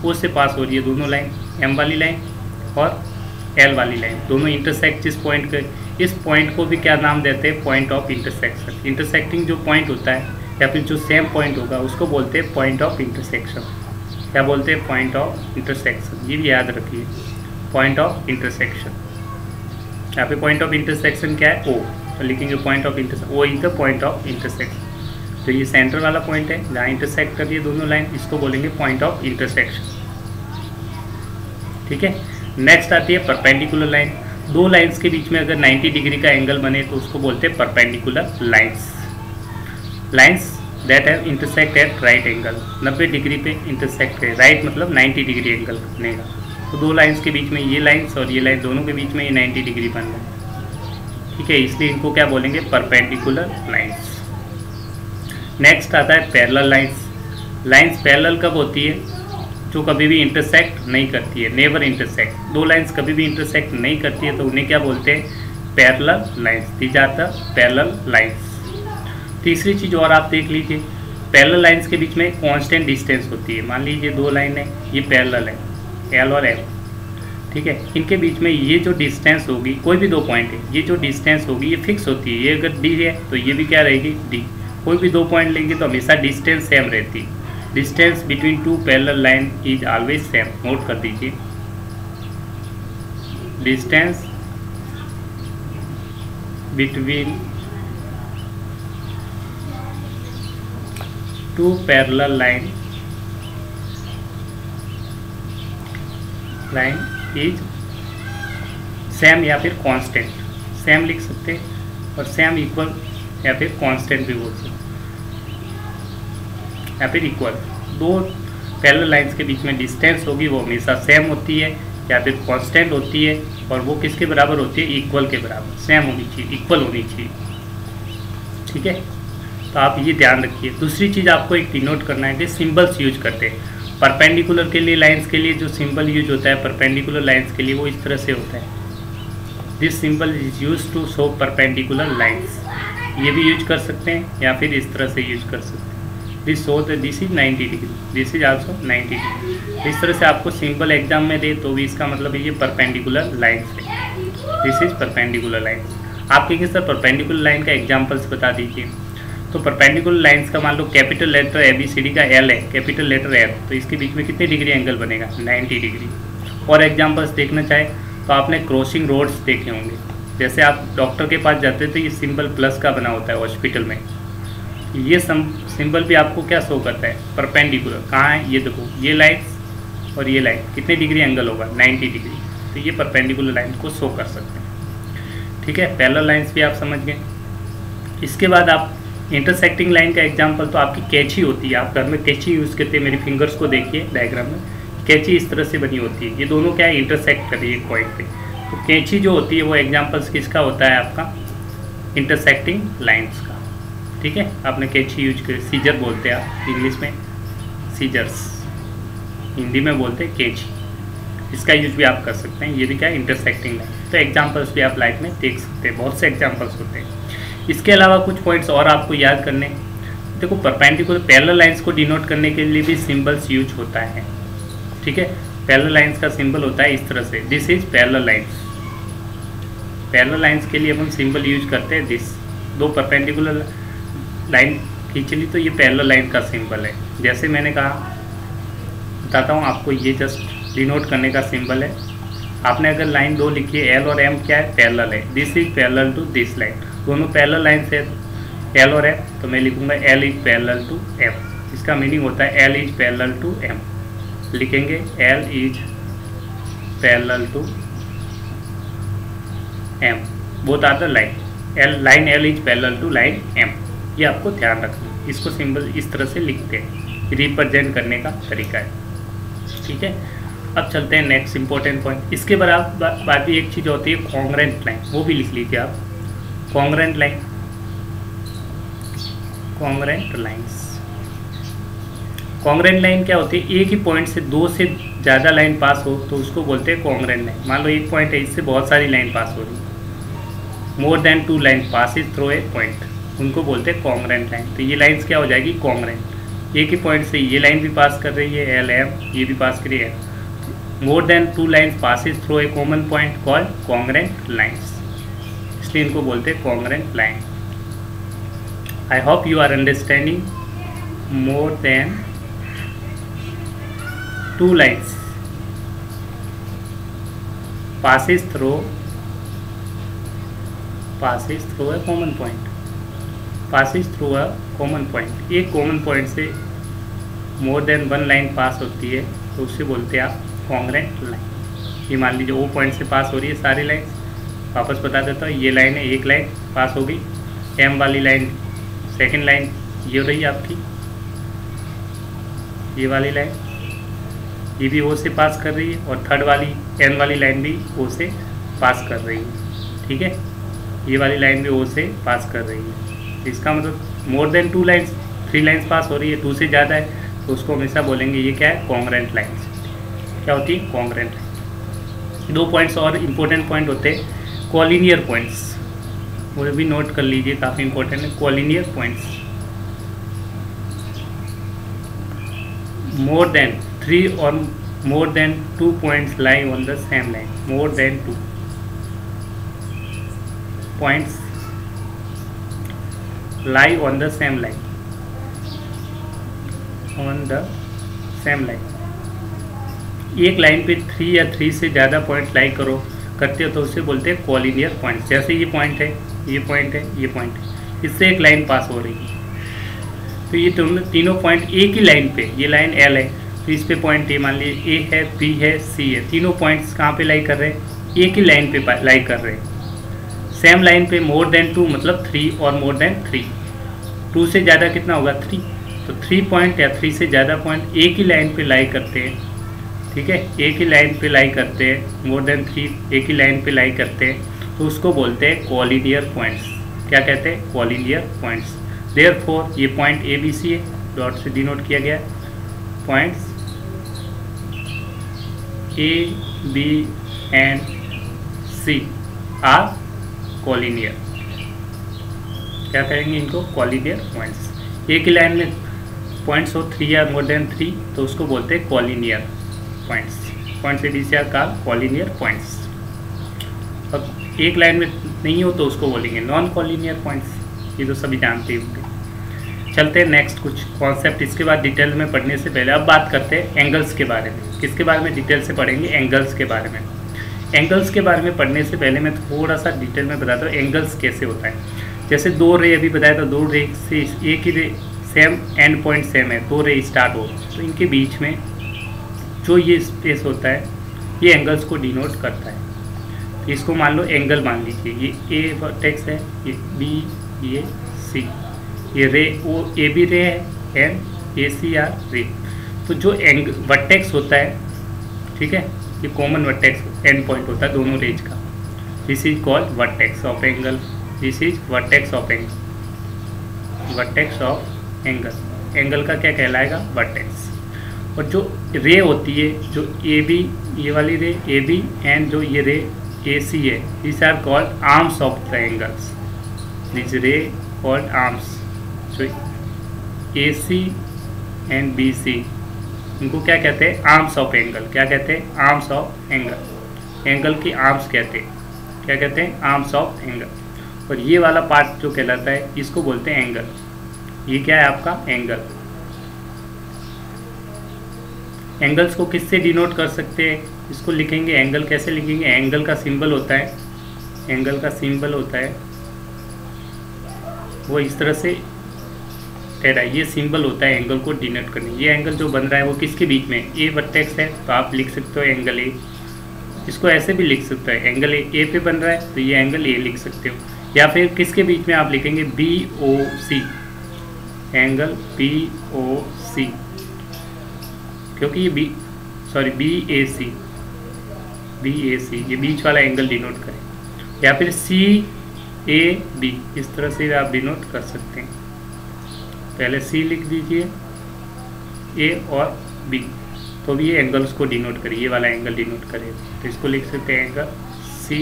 ओ से पास हो रही है दोनों लाइन, एम वाली लाइन और एल वाली लाइन, दोनों इंटरसेक्ट जिस पॉइंट के, इस पॉइंट को भी क्या नाम देते हैं, पॉइंट ऑफ इंटरसेक्शन। इंटरसेक्टिंग जो पॉइंट होता है या फिर जो सेम पॉइंट होगा उसको बोलते हैं पॉइंट ऑफ इंटरसेक्शन। क्या बोलते हैं, पॉइंट ऑफ इंटरसेक्शन, ये भी याद रखिए, पॉइंट ऑफ इंटरसेक्शन। यहाँ पे पॉइंट ऑफ इंटरसेक्शन क्या है, ओ, तो लिखेंगे point of intersection, O is the point of intersection. तो ये सेंटर वाला पॉइंट है जहाँ इंटरसेक्ट कर रही है दोनों लाइन, इसको बोलेंगे पॉइंट ऑफ इंटरसेक्शन, ठीक है। नेक्स्ट आती है परपेंडिकुलर लाइन, दो लाइंस के बीच में अगर 90 डिग्री का एंगल बने तो उसको बोलते हैं perpendicular lines. Lines that have intersect at right angle, 90 degree पे इंटरसेक्ट है, राइट मतलब 90 डिग्री एंगल बनेगा। तो दो लाइंस के बीच में ये लाइंस और ये लाइन, दोनों के बीच में ये 90 डिग्री बन रहा है, ठीक है, इसलिए इनको क्या बोलेंगे, परपेंडिकुलर लाइंस। नेक्स्ट आता है पैरेलल लाइंस। लाइंस पैरेलल कब होती है, जो कभी भी इंटरसेक्ट नहीं करती है, नेवर इंटरसेक्ट। दो लाइंस कभी भी इंटरसेक्ट नहीं करती है तो उन्हें क्या बोलते हैं, parallel lines. These are the parallel lines. तीसरी चीज़ और आप देख लीजिए, पैरेलल लाइंस के बीच में कांस्टेंट डिस्टेंस होती है। मान लीजिए दो लाइन है, ये पैरेलल है, एल और एम, ठीक है, इनके बीच में ये जो डिस्टेंस होगी, कोई भी दो पॉइंट है, ये जो डिस्टेंस होगी ये फिक्स होती है। ये अगर डी है तो ये भी क्या रहेगी, डी। कोई भी दो पॉइंट लेंगे तो हमेशा डिस्टेंस सेम रहती है। Distance between two parallel line is always same, note कर दीजिए, distance between two parallel line is same या फिर कांस्टेंट, सेम लिख सकते हैं और सेम इक्वल या फिर कांस्टेंट भी बोल सकते या फिर इक्वल। दो पैरेलल लाइंस के बीच में डिस्टेंस होगी वो हमेशा सेम होती है या फिर कांस्टेंट होती है, और वो किसके बराबर होती है, इक्वल के बराबर, सेम होनी चाहिए, इक्वल होनी चाहिए, ठीक है। तो आप ये ध्यान रखिए। दूसरी चीज़ आपको एक डिनोट करना है कि सिंबल्स यूज करते हैं परपेंडिकुलर के लिए, लाइंस के लिए जो सिंबल यूज होता है परपेंडिकुलर लाइंस के लिए वो इस तरह से होता है, this symbol is use to show perpendicular lines. ये भी यूज कर सकते हैं या फिर इस तरह से यूज कर सकते हैं, this show this is 90 degree, this is also 90 degree. इस तरह से आपको सिंबल एग्जाम में दे तो भी इसका मतलब ये परपेंडिकुलर लाइंस है, दिस इज परपेंडिकुलर लाइंस। आप कहेंगे सर परपेंडिकुलर लाइन का एग्जाम्पल्स बता दीजिए। तो परपेंडिकुलर लाइंस का मान लो कैपिटल लेटर ABCD का L है, कैपिटल लेटर L, तो इसके बीच में कितने डिग्री एंगल बनेगा, 90 डिग्री। और एग्जाम्पल्स देखना चाहे तो आपने क्रॉसिंग रोड्स देखे होंगे, जैसे आप डॉक्टर के पास जाते तो ये सिंबल प्लस का बना होता है हॉस्पिटल में, ये सिंबल भी आपको क्या शो करता है, परपेंडिकुलर। कहाँ है, ये देखो, ये लाइन और ये लाइन कितने डिग्री एंगल होगा, 90 डिग्री। तो ये परपेंडिकुलर लाइन को शो कर सकते हैं, ठीक है। पैरेलल लाइंस भी आप समझ गए। इसके बाद आप इंटरसेक्टिंग लाइन का एग्जांपल तो आपकी कैंची होती है, आप घर में कैंची यूज़ करते हैं। मेरी फिंगर्स को देखिए डायग्राम में, कैंची इस तरह से बनी होती है, ये दोनों क्या है, इंटरसेक्ट कर रही है एक पॉइंट पे। तो कैंची जो होती है वो एग्जांपल्स किसका होता है, आपका इंटरसेक्टिंग लाइंस का, ठीक है। आपने कैंची यूज कर, सीजर बोलते हैं आप इंग्लिश में, सीजर्स, हिंदी में बोलते हैं कैंची, इसका यूज भी आप कर सकते हैं। ये भी क्या है, इंटरसेक्टिंग लाइन। तो एग्जाम्पल्स भी आप लाइफ में देख सकते हैं, बहुत से एग्जाम्पल्स होते हैं। इसके अलावा कुछ पॉइंट्स और आपको याद करने, देखो परपेंडिकुलर पैरेलल लाइंस को डिनोट करने के लिए भी सिंबल्स यूज होता है, ठीक है। पैरेलल लाइंस का सिंबल होता है इस तरह से, this is parallel lines. Parallel lines के लिए हम सिंबल यूज करते हैं दिस। दो परपेंडिकुलर लाइन खींच ली तो ये पैरेलल लाइन का सिंबल है। जैसे मैंने कहा, बताता हूँ आपको, ये जस्ट डिनोट करने का सिंबल है। आपने अगर लाइन दो लिखी है, एल और एम क्या है, पैरेलल है, this is parallel to this line, दोनों पैरेलल लाइन से एल और एम, तो मैं लिखूंगा L is parallel to M. इसका मीनिंग होता है L is parallel to M, लिखेंगे L is parallel to M, both are the line L is parallel to line M। ये आपको ध्यान रखना, इसको सिंबल इस तरह से लिखते हैं, रिप्रेजेंट करने का तरीका है, ठीक है। अब चलते हैं नेक्स्ट इंपॉर्टेंट पॉइंट। इसके बाद भी एक चीज़ होती है कॉन्ग्रेंट लाइन, वो भी लिख लीजिए आप। Congruent line, congruent lines, congruent line क्या होती है? एक ही पॉइंट से दो से ज़्यादा लाइन पास हो तो उसको बोलते हैं कॉन्ग्रेंट लाइन। मान लो एक पॉइंट है, इससे बहुत सारी लाइन पास हो रही है, more than 2 line passes through ए पॉइंट, उनको बोलते हैं कॉन्ग्रेंट लाइन। तो ये लाइंस क्या हो जाएगी? कॉन्ग्रेंट। एक ही पॉइंट से ये लाइन भी पास कर रही है L M, ये भी पास कर रही है, more than 2 lines passes through a common point called concurrent lines, इसलिए इनको बोलते हैं concurrent line. I hope you are understanding. More than 2 lines passes through a common point, passes through a common point. एक common point से more then 1 line पास होती है तो उससे बोलते हैं आप कॉन्ग्रेंट लाइन। ये मान लीजिए वो पॉइंट से पास हो रही है सारी लाइन, वापस बता देता हूँ। ये लाइन है, एक लाइन पास हो गई, M वाली लाइन, सेकंड लाइन ये हो रही है आपकी, ये वाली लाइन, ये भी O से पास कर रही है, और थर्ड वाली N वाली लाइन भी O से पास कर रही है, ठीक है। ये वाली लाइन भी O से पास कर रही है। इसका मतलब मोर देन 2 लाइन्स, 3 लाइन्स पास हो रही है, 2 से ज़्यादा है तो उसको हमेशा बोलेंगे ये क्या है? Congruent lines. क्या होती है? Congruent line. 2 पॉइंट्स और इम्पोर्टेंट पॉइंट होते हैं कॉलिनियर पॉइंट्स, वो भी नोट कर लीजिए, काफ़ी इंपॉर्टेंट है। कॉलिनियर पॉइंट्स, मोर देन 3 और more than 2 points lie on the same line, more than 2 points lie on the same line, on the same line. एक लाइन पे 3 या 3 से ज़्यादा पॉइंट लाई करते हो तो उसे बोलते हैं कॉलिनियर पॉइंट्स। जैसे ये पॉइंट है, ये पॉइंट है, ये पॉइंट है, इससे एक लाइन पास हो रही है, तो ये तीनों पॉइंट एक ही लाइन पे, ये लाइन L है तो इस पे पॉइंट A मान लीजिए A है, B है, C है, तीनों पॉइंट्स कहाँ पे लाई कर रहे हैं? एक ही लाइन पे लाई कर रहे हैं, सेम लाइन पे। मोर देन 2 मतलब 3 और मोर देन 3, 2 से ज़्यादा कितना होगा? 3। तो 3 पॉइंट या 3 से ज़्यादा पॉइंट एक ही लाइन पे लाई करते हैं, ठीक है, एक ही लाइन पे लाई करते हैं, मोर देन 3 एक ही लाइन पे लाई करते हैं, तो उसको बोलते हैं कॉलिनियर पॉइंट्स। क्या कहते हैं? Collinear points. देयरफॉर ये पॉइंट A B C है, डॉट से डिनोट किया गया है। Points A B and C are collinear. क्या कहेंगे इनको? Collinear points. एक ही लाइन में पॉइंट्स हो 3 या मोर देन 3 तो उसको बोलते हैं collinear points. Points A B C are collinear points. अब एक लाइन में नहीं हो तो उसको बोलेंगे नॉन कॉलिनियर पॉइंट्स। ये तो सभी जानते होंगे। चलते हैं नेक्स्ट कुछ कॉन्सेप्ट, इसके बाद डिटेल में पढ़ने से पहले अब बात करते हैं एंगल्स के बारे में। किसके बारे में डिटेल से पढ़ेंगे? एंगल्स के बारे में। एंगल्स के बारे में पढ़ने से पहले मैं थोड़ा सा डिटेल में बताता हूँ एंगल्स कैसे होता है। जैसे 2 रे अभी बताया था, 2 रे से एक ही रे सेम एंड पॉइंट सेम है, 2 रे स्टार्ट हो तो इनके बीच में जो ये स्पेस होता है ये एंगल्स को डिनोट करता है। इसको मान लो एंगल मान लीजिए, ये A वर्टेक्स है, ये B, ये C, ये रे वो A B रे है एंड AC आर रे। तो जो वर्टेक्स होता है, ठीक है, ये कॉमन वर्टेक्स एंड पॉइंट होता है दोनों रेज का, this is called vertex of angle. This is vertex of angle, vertex of angle. Angle का क्या कहलाएगा? वर्टेक्स। और जो रे होती है, जो AB, ये वाली रे AB एंड जो ये रे AC है, this are called arms of triangles. This ray called arms. So AC and BC इनको क्या कहते हैं? Arms of angle. क्या कहते हैं? Arms of angle. एंगल की आर्म्स कहते हैं। क्या कहते हैं? Arms of angle. और ये वाला पार्ट जो कहलाता है इसको बोलते हैं एंगल। ये क्या है आपका? एंगल। एंगल्स को किससे डिनोट कर सकते हैं? इसको लिखेंगे, एंगल कैसे लिखेंगे? एंगल का सिंबल होता है, एंगल का सिंबल होता है वो इस तरह से टेढ़ा, ये सिंबल होता है एंगल को डिनोट करने। ये एंगल जो बन रहा है वो किसके बीच में, ए वर्टेक्स है तो आप लिख सकते हो एंगल ए। इसको ऐसे भी लिख सकते हो, एंगल ए पे बन रहा है तो ये एंगल ए लिख सकते हो। या फिर किसके बीच में आप लिखेंगे बी ओ सी, एंगल बी ओ सी, क्योंकि ये बी ए सी ये बीच वाला एंगल डिनोट करें। या फिर सी ए बी, इस तरह से आप डिनोट कर सकते हैं। पहले सी लिख दीजिए, ए और बी, तो भी ये एंगल्स को डिनोट करिए, ये वाला एंगल डिनोट करेगा। तो इसको लिख सकते हैं एंगल सी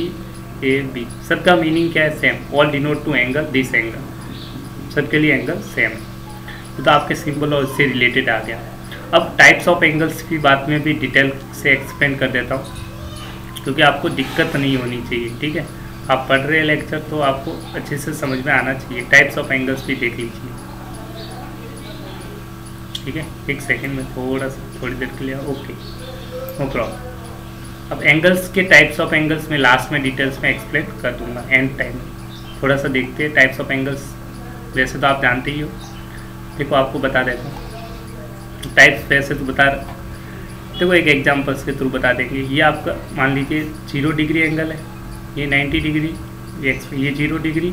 ए बी। सबका मीनिंग क्या है, same, all denote to angle this angle, सबके लिए एंगल सेम है। तो आपके सिंबल और इससे रिलेटेड आ गया। अब टाइप्स ऑफ एंगल्स की बात में भी डिटेल से एक्सप्लेन कर देता हूँ, क्योंकि आपको दिक्कत नहीं होनी चाहिए। ठीक है, आप पढ़ रहे हैं लेक्चर तो आपको अच्छे से समझ में आना चाहिए। टाइप्स ऑफ एंगल्स भी देख लीजिए। ठीक है, एक सेकंड में थोड़ी देर के लिए, ओके, नो प्रॉब्लम। अब एंगल्स के टाइप्स ऑफ एंगल्स में लास्ट में डिटेल्स में एक्सप्लेन कर दूंगा एंड टाइम। थोड़ा सा देखते हैं टाइप्स ऑफ एंगल्स, वैसे तो आप जानते ही हो। देखो आपको बता देता हूँ टाइप्स, वैसे तो बता, देखो एक एग्जांपल्स के थ्रू बता देंगे। ये आपका मान लीजिए 0 डिग्री एंगल है, ये 90 डिग्री, ये 0 डिग्री,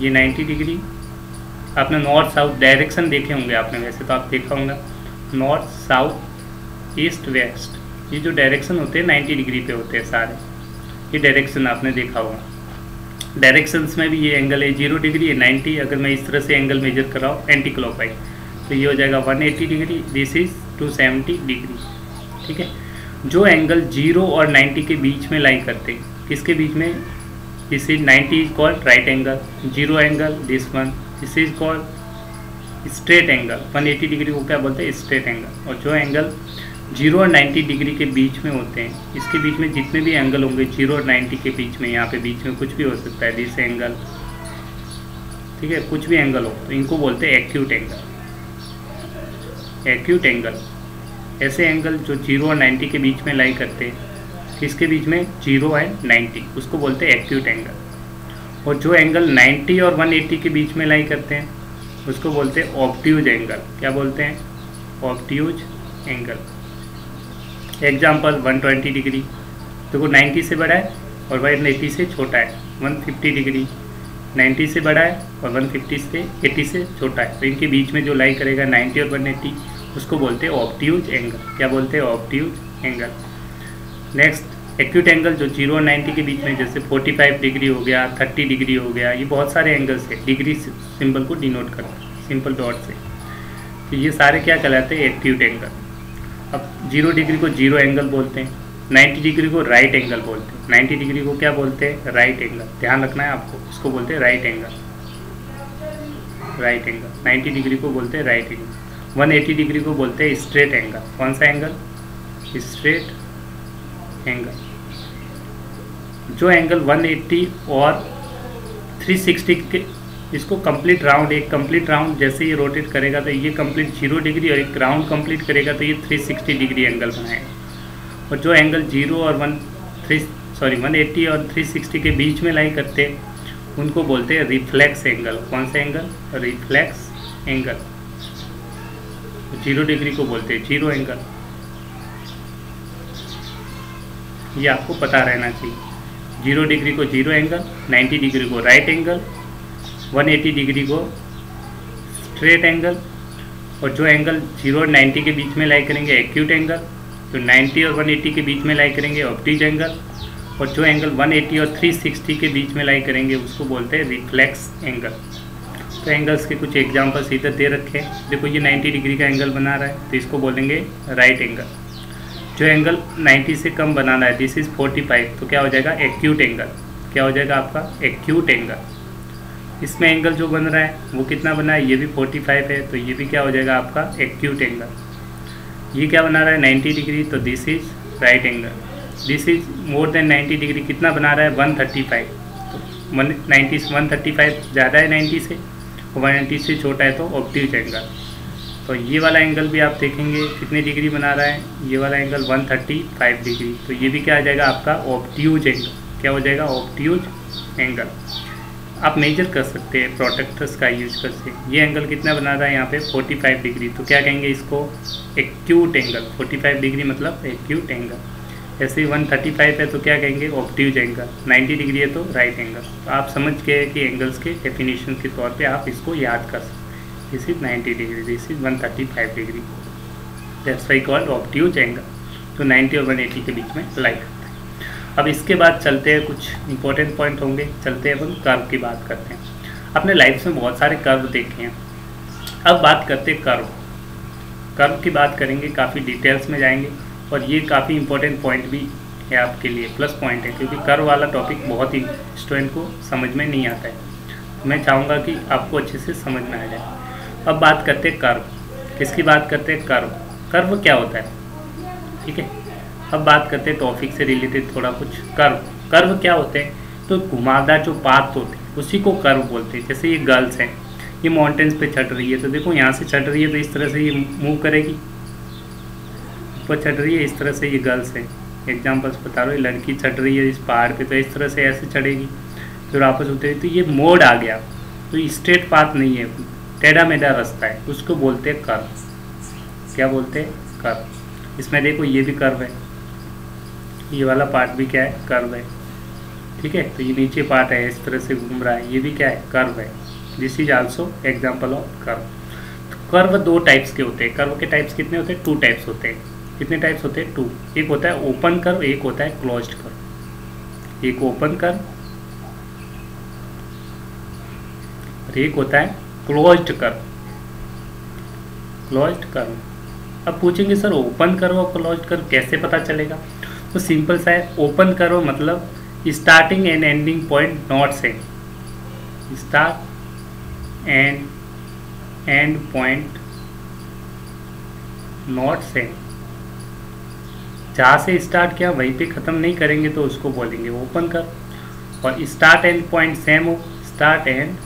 ये 90 डिग्री। आपने नॉर्थ साउथ डायरेक्शन देखे होंगे आपने, वैसे तो आप देखा होगा नॉर्थ साउथ ईस्ट वेस्ट, ये जो डायरेक्शन होते हैं 90 डिग्री पे होते हैं सारे, ये डायरेक्शन आपने देखा होगा। डायरेक्शंस में भी ये एंगल है 0 डिग्री है 90। अगर मैं इस तरह से एंगल मेजर कर रहा हूँ एंटी क्लॉकवाइज, तो ये हो जाएगा 180 डिग्री, दिस इज 270 डिग्री। ठीक है, जो एंगल 0 और 90 के बीच में लाई करते हैं, किसके बीच में, this is 90 is called right angle, 0 angle this one, this is called straight angle. 180 degree को क्या बोलते हैं, स्ट्रेट एंगल। और जो एंगल 0 और 90 डिग्री के बीच में होते हैं, इसके बीच में जितने भी एंगल होंगे 0 और 90 के बीच में, यहाँ पे बीच में कुछ भी हो सकता है, दिस एंगल, ठीक है, कुछ भी एंगल हो, तो इनको बोलते हैं एक्यूट एंगल। एक्यूट एंगल ऐसे एंगल जो 0 और 90 के बीच में लाई करते हैं, किसके बीच में, 0 एंड 90, उसको बोलते हैं एक्यूट एंगल। और जो एंगल 90 और 180 के बीच में लाई करते हैं, उसको बोलते हैं ऑब्ट्यूज एंगल। क्या बोलते हैं, ऑब्ट्यूज एंगल। एग्जाम्पल 120 डिग्री, देखो 90 से बड़ा है और 180 से छोटा है। 150 डिग्री 90 से बड़ा है और 150 से 80 से छोटा है, तो इनके बीच में जो लाई करेगा 90 और 180, उसको बोलते हैं ऑब्ट्यूज एंगल। क्या बोलते हैं, obtuse angle. Next acute angle जो 0 और 90 के बीच में, जैसे 45 डिग्री हो गया, 30 डिग्री हो गया, ये बहुत सारे एंगल्स है, डिग्री सिंबल को डिनोट करते हैं सिंपल डॉट से। तो ये सारे क्या कहलाते हैं, एक्यूट एंगल। अब 0 डिग्री को 0 एंगल बोलते हैं, 90 डिग्री को राइट एंगल बोलते हैं, 90 डिग्री को क्या बोलते हैं, राइट एंगल। ध्यान रखना है आपको, इसको बोलते हैं right angle. Right angle 90 degree को बोलते हैं राइट एंगल। 180 डिग्री को बोलते हैं स्ट्रेट एंगल। कौन सा एंगल, स्ट्रेट एंगल। जो एंगल 180 और 360 के, इसको कंप्लीट राउंड, एक कंप्लीट राउंड जैसे ये रोटेट करेगा तो ये कंप्लीट 0 डिग्री, और एक राउंड कंप्लीट करेगा तो ये 360 डिग्री एंगल बनाएगा। और जो एंगल 0 और 180 और 360 के बीच में लाई करते हैं, उनको बोलते हैं रिफ्लेक्स एंगल। कौन सा एंगल, रिफ्लेक्स एंगल। 0 डिग्री को बोलते हैं 0 एंगल, ये आपको पता रहना चाहिए। 0 डिग्री को 0 एंगल, 90 डिग्री को राइट एंगल, 180 डिग्री को स्ट्रेट एंगल। और जो एंगल 0 और 90 के बीच में लाई करेंगे एक्यूट एंगल, जो 90 और 180 के बीच में लाई करेंगे ऑब्ट्यूज एंगल। और जो एंगल 180 और 360 के बीच में लाई करेंगे उसको बोलते हैं रिफ्लेक्स एंगल। तो एंगल्स के कुछ एग्जांपल्स इधर दे रखे हैं। देखो ये 90 डिग्री का एंगल बना रहा है तो इसको बोलेंगे राइट एंगल। जो एंगल 90 से कम बनाना है, दिस इज़ 45, तो क्या हो जाएगा, एक्यूट एंगल। क्या हो जाएगा आपका, एक्यूट एंगल। इसमें एंगल जो बन रहा है वो कितना बना है, ये भी 45 है, तो ये भी क्या हो जाएगा आपका एक्यूट एंगल। ये क्या बना रहा है 90 डिग्री, तो this is right angle. This is more than 90 degree, कितना बना रहा है 135, तो 135 ज़्यादा है 90 से, 180 से छोटा है तो ऑब्ट्यूज एंगल। तो ये वाला एंगल भी आप देखेंगे कितने डिग्री बना रहा है, ये वाला एंगल 135 डिग्री, तो ये भी क्या आ जाएगा आपका ऑब्ट्यूज एंगल। क्या हो जाएगा, ऑब्ट्यूज एंगल। आप मेजर कर सकते हैं प्रोटेक्टर्स का यूज करके। ये एंगल कितना बना रहा है यहाँ पे 45 डिग्री, तो क्या कहेंगे इसको, एक्यूट एंगल। 45 डिग्री मतलब एक्यूट एंगल। ऐसे ही 135 है तो क्या कहेंगे, ऑब्ट्यूज एंगल। 90 डिग्री है तो राइट एंगल। तो आप समझ गए कि एंगल्स के डेफिनेशन के तौर पे आप इसको याद कर सकते। This is 90 degree, this is 135 degree, that's why called obtuse angle. तो 90 और 180 के बीच में लाई करते हैं। अब इसके बाद चलते हैं, कुछ इंपॉर्टेंट पॉइंट होंगे, चलते हैं अपन कर्व की बात करते हैं। अपने लाइफ में बहुत सारे कर्व देखे हैं, अब बात करते हैं कर्व। कर्व की बात करेंगे, काफ़ी डिटेल्स में जाएंगे और ये काफ़ी इंपॉर्टेंट पॉइंट भी है आपके लिए, प्लस पॉइंट है, क्योंकि कर्व वाला टॉपिक बहुत ही स्टूडेंट को समझ में नहीं आता है। मैं चाहूँगा कि आपको अच्छे से समझ में आ जाए। अब बात करते हैं कर्व। किसकी बात करते हैं, कर्व। कर्व क्या होता है, ठीक है। अब बात करते हैं टॉपिक से रिलेटेड थोड़ा कुछ। कर्व, कर्व क्या होते हैं, तो घुमावदार जो पाथ होते हैं उसी को कर्व बोलते हैं। जैसे ये गर्ल्स हैं, ये माउंटेन्स पे चढ़ रही है, तो देखो यहाँ से चढ़ रही है तो इस तरह से ये मूव करेगी, ऊपर चढ़ रही है इस तरह से। ये गर्ल्स है, एग्जाम्पल्स बता रहा हूँ। लड़की चढ़ रही है इस पहाड़ पे तो इस तरह से ऐसे चढ़ेगी, फिर वापस उतरेगी, तो ये मोड आ गया। तो स्ट्रेट पाथ नहीं है, टेढ़ा मेढ़ा रास्ता है, उसको बोलते हैं कर्व। क्या बोलते हैं, कर्व। इसमें देखो ये भी कर्व है, ये वाला पार्ट भी क्या है, कर्व है, ठीक है। तो ये नीचे पार्ट है इस तरह से घूम रहा है, ये भी क्या है, कर्व है। This is also example of curve. तो कर्व दो टाइप्स के होते हैं। कर्व के टाइप्स कितने होते हैं, 2 टाइप्स होते हैं। कितने टाइप्स होते हैं, 2। एक होता है ओपन कर्व, एक होता है क्लोज्ड कर्व। एक ओपन कर्व और एक होता है क्लोज्ड कर्व। Closed curve. अब पूछेंगे सर ओपन कर्व और क्लोज्ड कर्व कैसे पता चलेगा, तो सिंपल सा है। ओपन कर्व मतलब starting and ending point not same. Start and end point not same. जहाँ से स्टार्ट किया वहीं पे ख़त्म नहीं करेंगे तो उसको बोलेंगे ओपन कर्व। और स्टार्ट एंड पॉइंट सेम हो, स्टार्ट एंड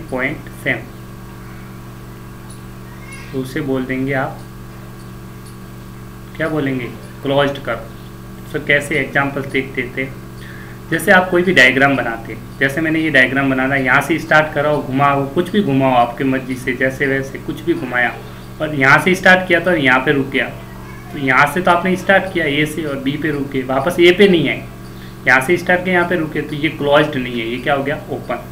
पॉइंट सेम, तो उसे बोल देंगे आप, क्या बोलेंगे, क्लोज्ड कर्व। तो कैसे एग्जांपल्स देखते थे, जैसे आप कोई भी डायग्राम बनाते हैं, जैसे मैंने ये डायग्राम बनाना, यहाँ से स्टार्ट करा हो, घुमाओ, कुछ भी घुमाओ आपके मर्जी से, जैसे वैसे कुछ भी घुमाया और यहाँ से स्टार्ट किया तो यहाँ पे रुक गया। तो यहाँ से तो आपने स्टार्ट किया ए से और बी पे रुके, वापस ए पे नहीं आए, यहाँ से स्टार्ट किया यहाँ पे रुके, तो ये क्लोज्ड नहीं है, ये क्या हो गया, ओपन।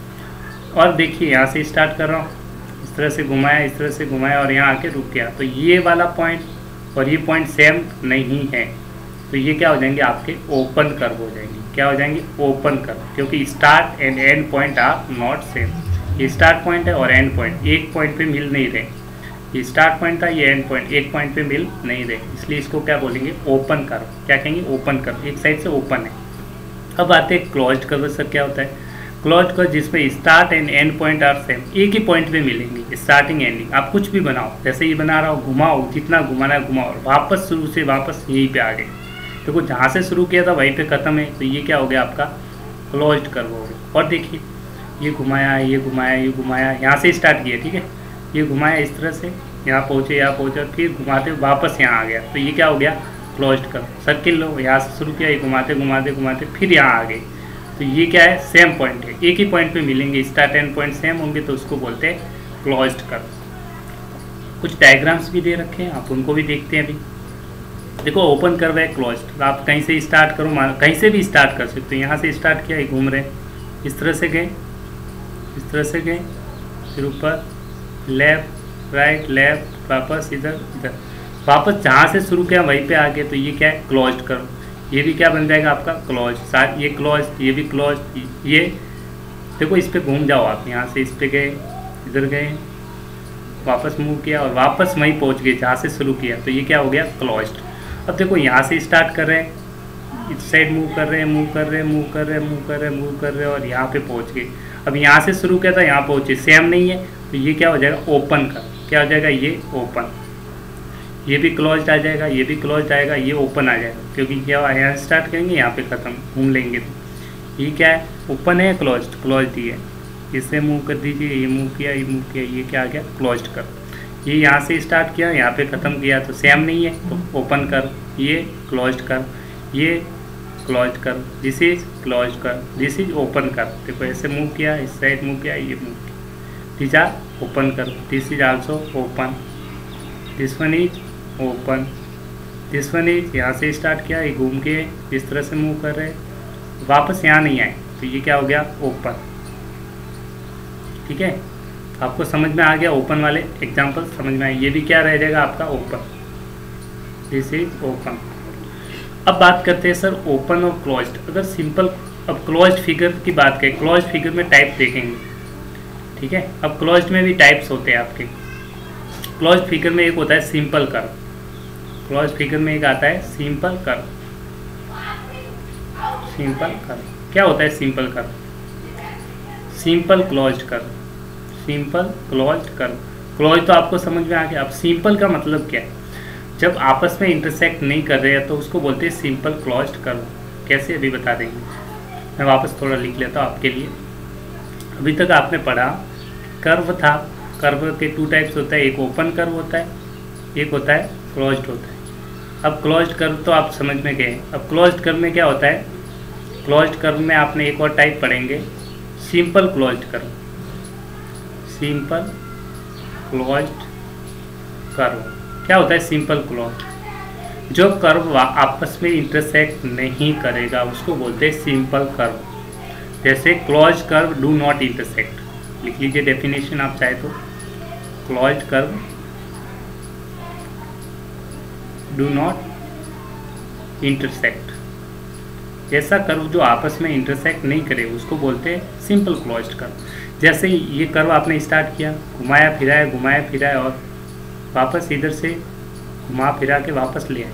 और देखिए यहाँ से स्टार्ट कर रहा हूँ, इस तरह से घुमाया, इस तरह से घुमाया और यहाँ आके रुक गया, तो ये वाला पॉइंट और ये पॉइंट सेम नहीं है, तो ये क्या हो जाएंगे, आपके ओपन कर्व हो जाएंगे। क्या हो जाएंगे, ओपन कर्व, क्योंकि start and end point are not same. ये स्टार्ट पॉइंट है और एंड पॉइंट एक पॉइंट पे मिल नहीं रहे। ये स्टार्ट पॉइंट था, ये एंड पॉइंट एक पॉइंट पे मिल नहीं रहे, इसलिए इसको क्या बोलेंगे, ओपन कर्व। क्या कहेंगे, ओपन कर्व, एक साइड से ओपन है। अब आते हैं क्लोज्ड कर्व। सर क्या होता है, क्लोज्ड कर्व जिसमें start and end point are same, एक ही पॉइंट पे मिलेंगे, स्टार्टिंग एंडिंग। आप कुछ भी बनाओ, जैसे ये बना रहा हो, घुमाओ, जितना घुमाना है घुमाओ, और वापस शुरू से वापस यहीं पे आ गए। देखो जहाँ से शुरू किया था वहीं पे ख़त्म है, तो ये क्या हो गया, आपका क्लोज्ड कर्व हो गया। और देखिए ये घुमाया, ये घुमाया, ये घुमाया, यहाँ से स्टार्ट किया, ठीक है, ये घुमाया इस तरह से, यहाँ पहुँचे, यहाँ पहुँचे, फिर घुमाते वापस यहाँ आ गया, तो ये क्या हो गया, क्लोज्ड कर्व। सर्किल लो, यहाँ से शुरू किया, ये घुमाते घुमाते घुमाते फिर यहाँ आ गए, तो ये क्या है, सेम पॉइंट है, एक ही पॉइंट पे मिलेंगे, स्टार्ट एंड पॉइंट सेम होंगे, तो उसको बोलते हैं क्लोज्ड कर्व। कुछ डायग्राम्स भी दे रखे हैं, आप उनको भी देखते हैं अभी। देखो ओपन कर्व है, क्लोज्ड, आप कहीं से स्टार्ट करो, कहीं से भी स्टार्ट कर सकते हो। यहाँ से स्टार्ट किया, ये घूम रहे, इस तरह से गए, इस तरह से गए, फिर ऊपर लेफ्ट राइट लेफ्ट, वापस इधर इधर, वापस जहाँ से शुरू किया वहीं पे आ गए, तो ये क्या है, क्लोज्ड कर्व। ये भी क्या बन जाएगा आपका, क्लोज। साथ ये क्लोज, ये भी क्लोज। ये देखो इस पे घूम जाओ आप, यहाँ से इस पे गए, इधर गए, वापस मूव किया और वापस वहीं पहुँच गए जहाँ से शुरू किया, तो ये क्या हो गया, क्लोज्ड। अब देखो यहाँ से स्टार्ट कर रहे हैं, इस साइड मूव कर रहे हैं, मूव कर रहे हैं, मूव कर रहे हैं, मूव कर रहे हैं, मूव कर रहे हैं, और यहाँ पे पहुँच गए। अब यहाँ से शुरू किया था, यहाँ पहुँचे, सेम नहीं है, तो ये क्या हो जाएगा, ओपन का। क्या हो जाएगा, ये ओपन। ये भी क्लोज्ड आ जाएगा, ये भी क्लोज्ड आएगा, ये ओपन आ जाएगा, क्योंकि क्या यहाँ स्टार्ट करेंगे, यहाँ पे ख़त्म, घूम लेंगे। तो ये क्या है, ओपन है, क्लोज्ड। क्लोज्ड ही है, इसे मूव कर दीजिए, ये मूव किया, ये मूव किया, ये क्या आ गया, क्लोज्ड कर। ये यहाँ से स्टार्ट किया, यहाँ पे ख़त्म किया, तो सेम नहीं है, तो ओपन कर। ये क्लोज्ड कर, ये close curve, this is close curve, this is open curve. देखो ऐसे मूव किया, इस साइड मूव किया, ये मूव किया, this are open curve, this is also open, this one is open, this one is यहाँ से स्टार्ट किया, ये घूम के इस तरह से मूव कर रहे हैं, वापस यहाँ नहीं आए, तो ये क्या हो गया ओपन। ठीक है, आपको समझ में आ गया, ओपन वाले एग्जांपल समझ में आए। ये भी क्या रह जाएगा आपका ओपन, दिस इज ओपन। अब बात करते हैं सर ओपन और क्लोज्ड। अगर सिंपल, अब क्लोज्ड फिगर की बात करें, क्लोज्ड फिगर में टाइप देखेंगे। ठीक है, अब क्लोज्ड में भी टाइप्स होते हैं आपके। क्लोज्ड फिगर में एक होता है सिंपल कर्व, क्लोज्ड फिगर में एक आता है सिंपल कर्व। सिंपल कर्व क्या होता है? Simple curve, simple closed curve, simple closed curve. Close तो आपको समझ में आ गया। अब सिंपल का मतलब क्या है? जब आपस में इंटरसेक्ट नहीं कर रहे हैं तो उसको बोलते हैं सिंपल क्लोज्ड कर्व। कैसे अभी बता देंगे, मैं वापस थोड़ा लिख लेता हूँ आपके लिए। अभी तक आपने पढ़ा कर्व था, कर्व के टू टाइप्स होता है, एक ओपन कर्व होता है, एक होता है क्लोज्ड होता है। अब क्लोज्ड कर्व तो आप समझ में गए। अब क्लोज्ड कर्व में क्या होता है? क्लोज्ड कर्व में आपने एक और टाइप पढ़ेंगे, simple closed curve, simple closed curve. क्या होता है सिंपल क्लोज्ड? जो कर्व आपस में इंटरसेक्ट नहीं करेगा उसको बोलते हैं सिंपल कर्व। जैसे closed curve do not intersect, लिख लीजिए डेफिनेशन आप चाहे तो। Closed curve do not intersect, ऐसा कर्व जो आपस में इंटरसेक्ट नहीं करे उसको बोलते हैं सिंपल क्लोज्ड कर्व। जैसे ये कर्व आपने स्टार्ट किया, घुमाया फिराया और वापस इधर से घुमा फिरा के वापस ले आए,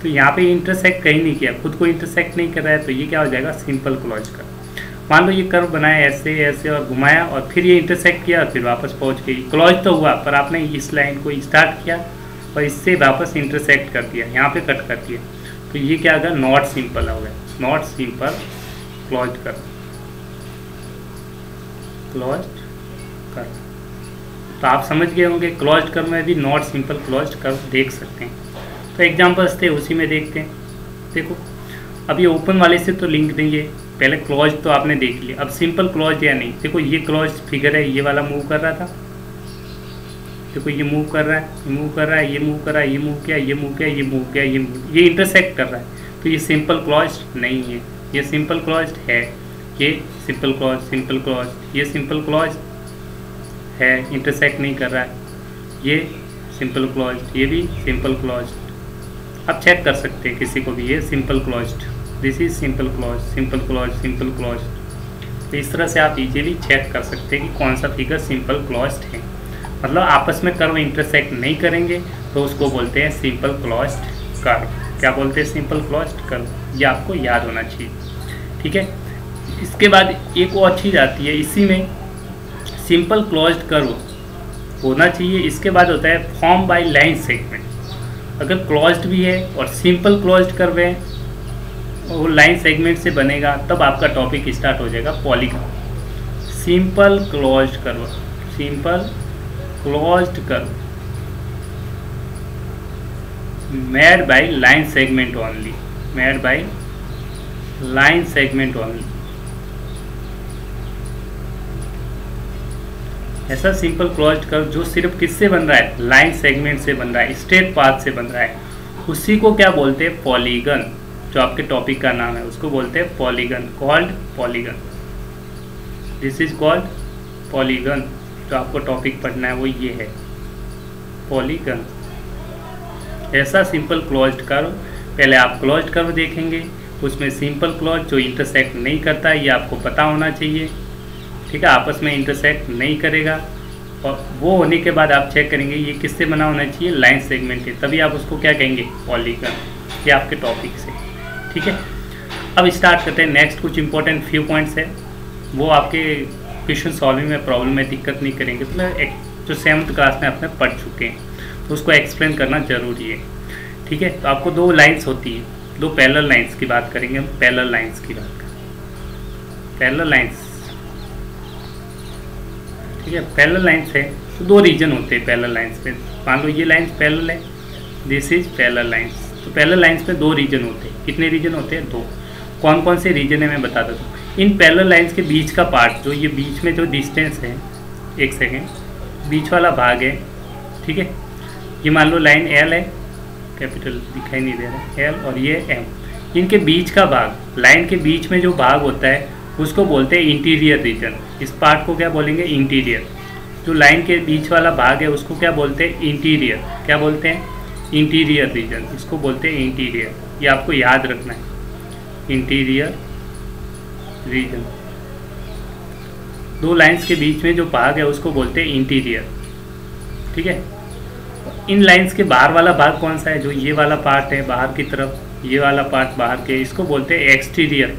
तो यहाँ पे इंटरसेक्ट कहीं नहीं किया, खुद को इंटरसेक्ट नहीं कर रहा है, तो ये क्या हो जाएगा? Simple close curve. मान लो ये कर्व बनाया ऐसे ऐसे और घुमाया और फिर ये इंटरसेक्ट किया, फिर वापस पहुँच गई, क्लोज तो हुआ, पर आपने इस लाइन को स्टार्ट किया और इससे वापस इंटरसेक्ट कर दिया, यहाँ पे कट कर दिया, तो ये क्या होगा? नॉट सिंपल हो गया, not simple close curve, close curve. तो आप समझ गए होंगे क्लोज्ड कर्व में भी नॉट सिंपल क्लोज्ड कर्व देख सकते हैं। तो एग्जांपल्स थे उसी में देखते हैं। देखो अब ये ओपन वाले से तो लिंक नहीं है, पहले क्लोज्ड तो आपने देख लिया, अब सिंपल क्लोज्ड या नहीं। देखो ये क्लोज्ड फिगर है, ये वाला मूव कर रहा था, देखो ये मूव कर रहा है, ये मूव कर रहा है, ये मूव कर रहा है, ये मूव किया, ये मूव किया, ये मूव किया, ये इंटरसेक्ट कर रहा है, तो ये सिंपल क्लोज्ड नहीं है, ये सिंपल क्लोज्ड है, ये सिंपल क्लोज, सिंपल क्लोज, ये सिंपल क्लोज है, इंटरसेक्ट नहीं कर रहा है, ये सिंपल क्लोज, ये भी सिंपल क्लोज। आप चेक कर सकते हैं किसी को भी, ये simple close, this is simple close, simple close, simple close. तो इस तरह से आप इजीली चेक कर सकते हैं कि कौन सा फिगर सिंपल क्लोज्ड है। मतलब आपस में कर्व इंटरसेक्ट नहीं करेंगे तो उसको बोलते हैं सिंपल क्लोज्ड कर्व। क्या बोलते हैं? Simple closed curve. ये आपको याद होना चाहिए, ठीक है। इसके बाद एक और चीज़ आती है इसी में, सिंपल क्लोज्ड कर्व होना चाहिए। इसके बाद होता है फॉर्म बाय लाइन सेगमेंट। अगर क्लोज्ड भी है और सिंपल क्लोज्ड कर्व है और लाइन सेगमेंट से बनेगा, तब आपका टॉपिक स्टार्ट हो जाएगा polygon. Simple closed curve, simple closed curve made by line segment only, made by line segment only. ऐसा सिंपल क्लोज्ड कर्व जो सिर्फ किससे बन रहा है? लाइन सेगमेंट से बन रहा है, स्ट्रेट पाथ से बन रहा है, उसी को क्या बोलते हैं? पॉलीगन। जो आपके टॉपिक का नाम है उसको बोलते हैं polygon, called polygon. This is called polygon. जो आपको टॉपिक पढ़ना है वो ये है, पॉलीगन। ऐसा सिंपल क्लोज्ड कर्व, पहले आप क्लोज्ड कर्व देखेंगे, उसमें सिंपल क्लोज जो इंटरसेक्ट नहीं करता है, ये आपको पता होना चाहिए, ठीक है। आपस में इंटरसेक्ट नहीं करेगा, और वो होने के बाद आप चेक करेंगे ये किससे बना होना चाहिए? लाइन सेगमेंट है, तभी आप उसको क्या कहेंगे? पॉलीगन। ये आपके टॉपिक से, ठीक है। अब स्टार्ट करते हैं नेक्स्ट। कुछ इंपॉर्टेंट फ्यू पॉइंट्स है, वो आपके क्वेश्चन सॉल्विंग में प्रॉब्लम में दिक्कत नहीं करेंगे। तो जो 7th क्लास में अपने पढ़ चुके हैं तो उसको एक्सप्लेन करना जरूरी है, ठीक है। तो आपको दो लाइन्स होती है, दो पैरेलल लाइन्स की बात करेंगे हम, पैरेलल लाइन्स की बात करें, पैरेलल लाइन्स, ठीक है। पैरेलल लाइन्स है तो दो रीजन होते हैं पैरेलल लाइन्स पे। मान लो ये लाइन्स पैरेलल है, दिस इज पैरेलल लाइन्स। तो पैरेलल लाइन्स पे दो रीजन होते हैं। कितने रीजन होते हैं? दो। कौन कौन से रीजन है मैं बता देता हूँ। इन पैरेलल लाइंस के बीच का पार्ट, जो ये बीच में जो डिस्टेंस है, एक सेकेंड, बीच वाला भाग है, ठीक है, ये मान लो लाइन एल है, कैपिटल दिखाई नहीं दे रहा है, एल और ये एम, इनके बीच का भाग, लाइन के बीच में जो भाग होता है उसको बोलते हैं इंटीरियर रीजन। इस पार्ट को क्या बोलेंगे? इंटीरियर। जो लाइन के बीच वाला भाग है उसको क्या बोलते हैं? इंटीरियर। क्या बोलते हैं? इंटीरियर रीजन, इसको बोलते हैं इंटीरियर। ये आपको याद रखना है, इंटीरियर रीजन। दो लाइंस के बीच में जो भाग है उसको बोलते हैं इंटीरियर, ठीक है। इन लाइंस के बाहर वाला भाग कौन सा है? जो ये वाला पार्ट है बाहर की तरफ, ये वाला पार्ट बाहर के, इसको बोलते हैं एक्सटीरियर,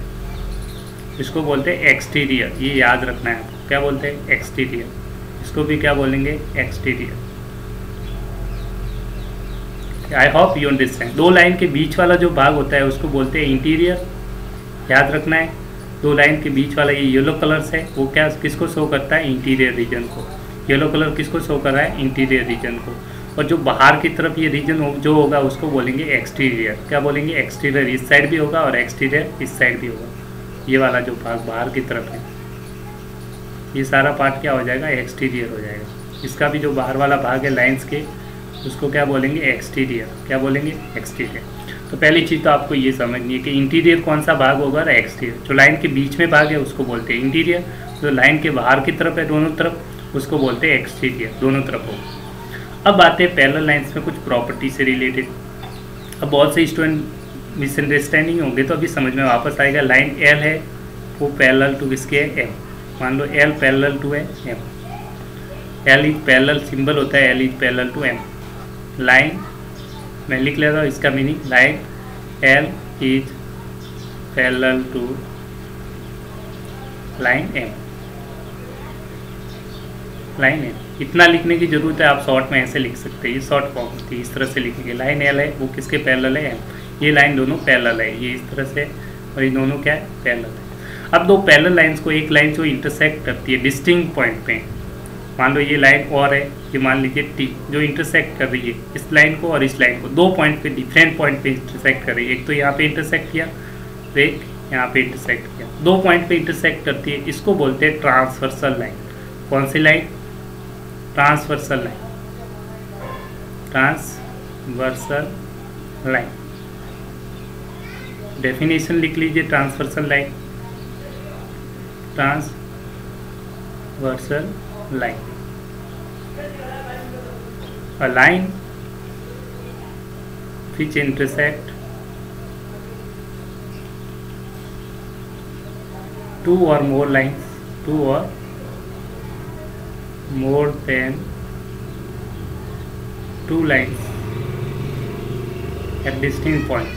इसको बोलते हैं एक्सटीरियर। ये याद रखना है आपको, क्या बोलते हैं? एक्सटीरियर। इसको भी क्या बोलेंगे? Exterior. I hope you understand. दो लाइन के बीच वाला जो भाग होता है उसको बोलते हैं इंटीरियर, याद रखना है। दो लाइन के बीच वाला ये येलो कलर्स है, वो क्या किसको शो करता है? इंटीरियर रीजन को। येलो कलर किसको शो कर रहा है? इंटीरियर रीजन को। और जो बाहर की तरफ ये रीजन जो होगा उसको बोलेंगे एक्सटीरियर। क्या बोलेंगे? एक्सटीरियर। इस साइड भी होगा और एक्सटीरियर इस साइड भी होगा। ये वाला जो भाग बाहर की तरफ है, ये सारा पार्ट क्या हो जाएगा? एक्सटीरियर हो जाएगा। इसका भी जो बाहर वाला भाग है लाइंस के, उसको क्या बोलेंगे? एक्सटीरियर। क्या बोलेंगे? एक्सटीरियर। तो पहली चीज़ तो आपको ये समझनी है कि इंटीरियर कौन सा भाग होगा? एक्सटीरियर। जो लाइन के बीच में भाग है उसको बोलते हैं इंटीरियर, जो लाइन के बाहर की तरफ है दोनों तरफ उसको बोलते हैं एक्सटीरियर, दोनों तरफ होगा। अब आते हैं पैरेलल लाइंस में कुछ प्रॉपर्टी से रिलेटेड। अब बहुत से स्टूडेंट मिसअंडरस्टैंडिंग होंगे तो अभी समझ में वापस आएगा। लाइन एल है वो पैरेलल टू किसके है? एम। मान लो एल पैरेलल टू है M, L is parallel, symbol होता है L is parallel to M. Line मैं लिख लेता हूँ इसका meaning, line L is parallel to line M, line M. इतना लिखने की जरूरत है, आप शॉर्ट में ऐसे लिख सकते हैं, ये शॉर्ट फॉर्म होती है, इस तरह से लिखेंगे। लाइन एल है वो किसके पैरेलल है? एम। ये लाइन दोनों पैरेलल है, ये इस तरह से, और ये दोनों क्या है? पैरेलल है। अब दो पैरेलल लाइंस को, एक लाइन जो इंटरसेक्ट करती है डिस्टिंक्ट पॉइंट पे, मान लो ये लाइन और है, ये मान लीजिए टी, जो इंटरसेक्ट कर रही है इस लाइन को और इस लाइन को, दो पॉइंट पे, डिफरेंट पॉइंट पे इंटरसेक्ट कर रही है। एक तो यहाँ पे इंटरसेक्ट किया, तो एक यहाँ पे इंटरसेक्ट किया, दो पॉइंट पे इंटरसेक्ट करती है, इसको बोलते हैं ट्रांसवर्सल लाइन। कौन सी line? Transversal line, transversal line. Definition लिख लीजिए transversal line, transversal line, a line which intersect two or more lines, two or more than two lines at distinct point,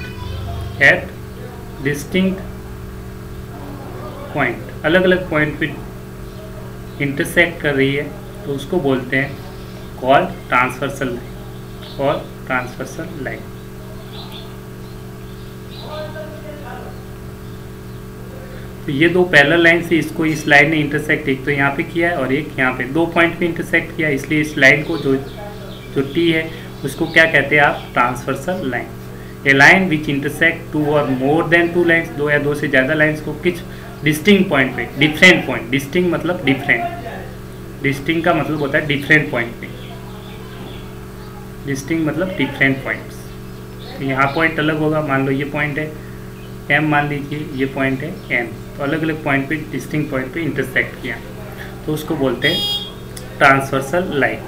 at distinct point, अलग अलग point पे intersect कर रही है तो उसको बोलते हैं call transversal line, call transversal line. तो ये दो पैरेलल लाइन से इसको इस लाइन ने इंटरसेक्ट, एक तो यहाँ पे किया है और एक यहाँ पे, दो पॉइंट पे इंटरसेक्ट किया, इसलिए इस लाइन को जो टी है उसको क्या कहते हैं आप? Transversal line. A line which intersect two और मोर देन टू लाइन्स, दो या दो से ज़्यादा लाइन्स को किस डिस्टिंक्ट पॉइंट पे, डिफरेंट पॉइंट, डिस्टिंक्ट मतलब डिफरेंट, डिस्टिंक्ट का मतलब होता है डिफरेंट पॉइंट पे, डिस्टिंक्ट मतलब डिफरेंट पॉइंट्स। तो यहाँ पॉइंट अलग होगा, मान लो ये पॉइंट है एम, मान लीजिए ये पॉइंट है एन, तो अलग अलग पॉइंट पे, डिस्टिंक्ट पॉइंट पे इंटरसेक्ट किया तो उसको बोलते हैं ट्रांसवर्सल लाइन,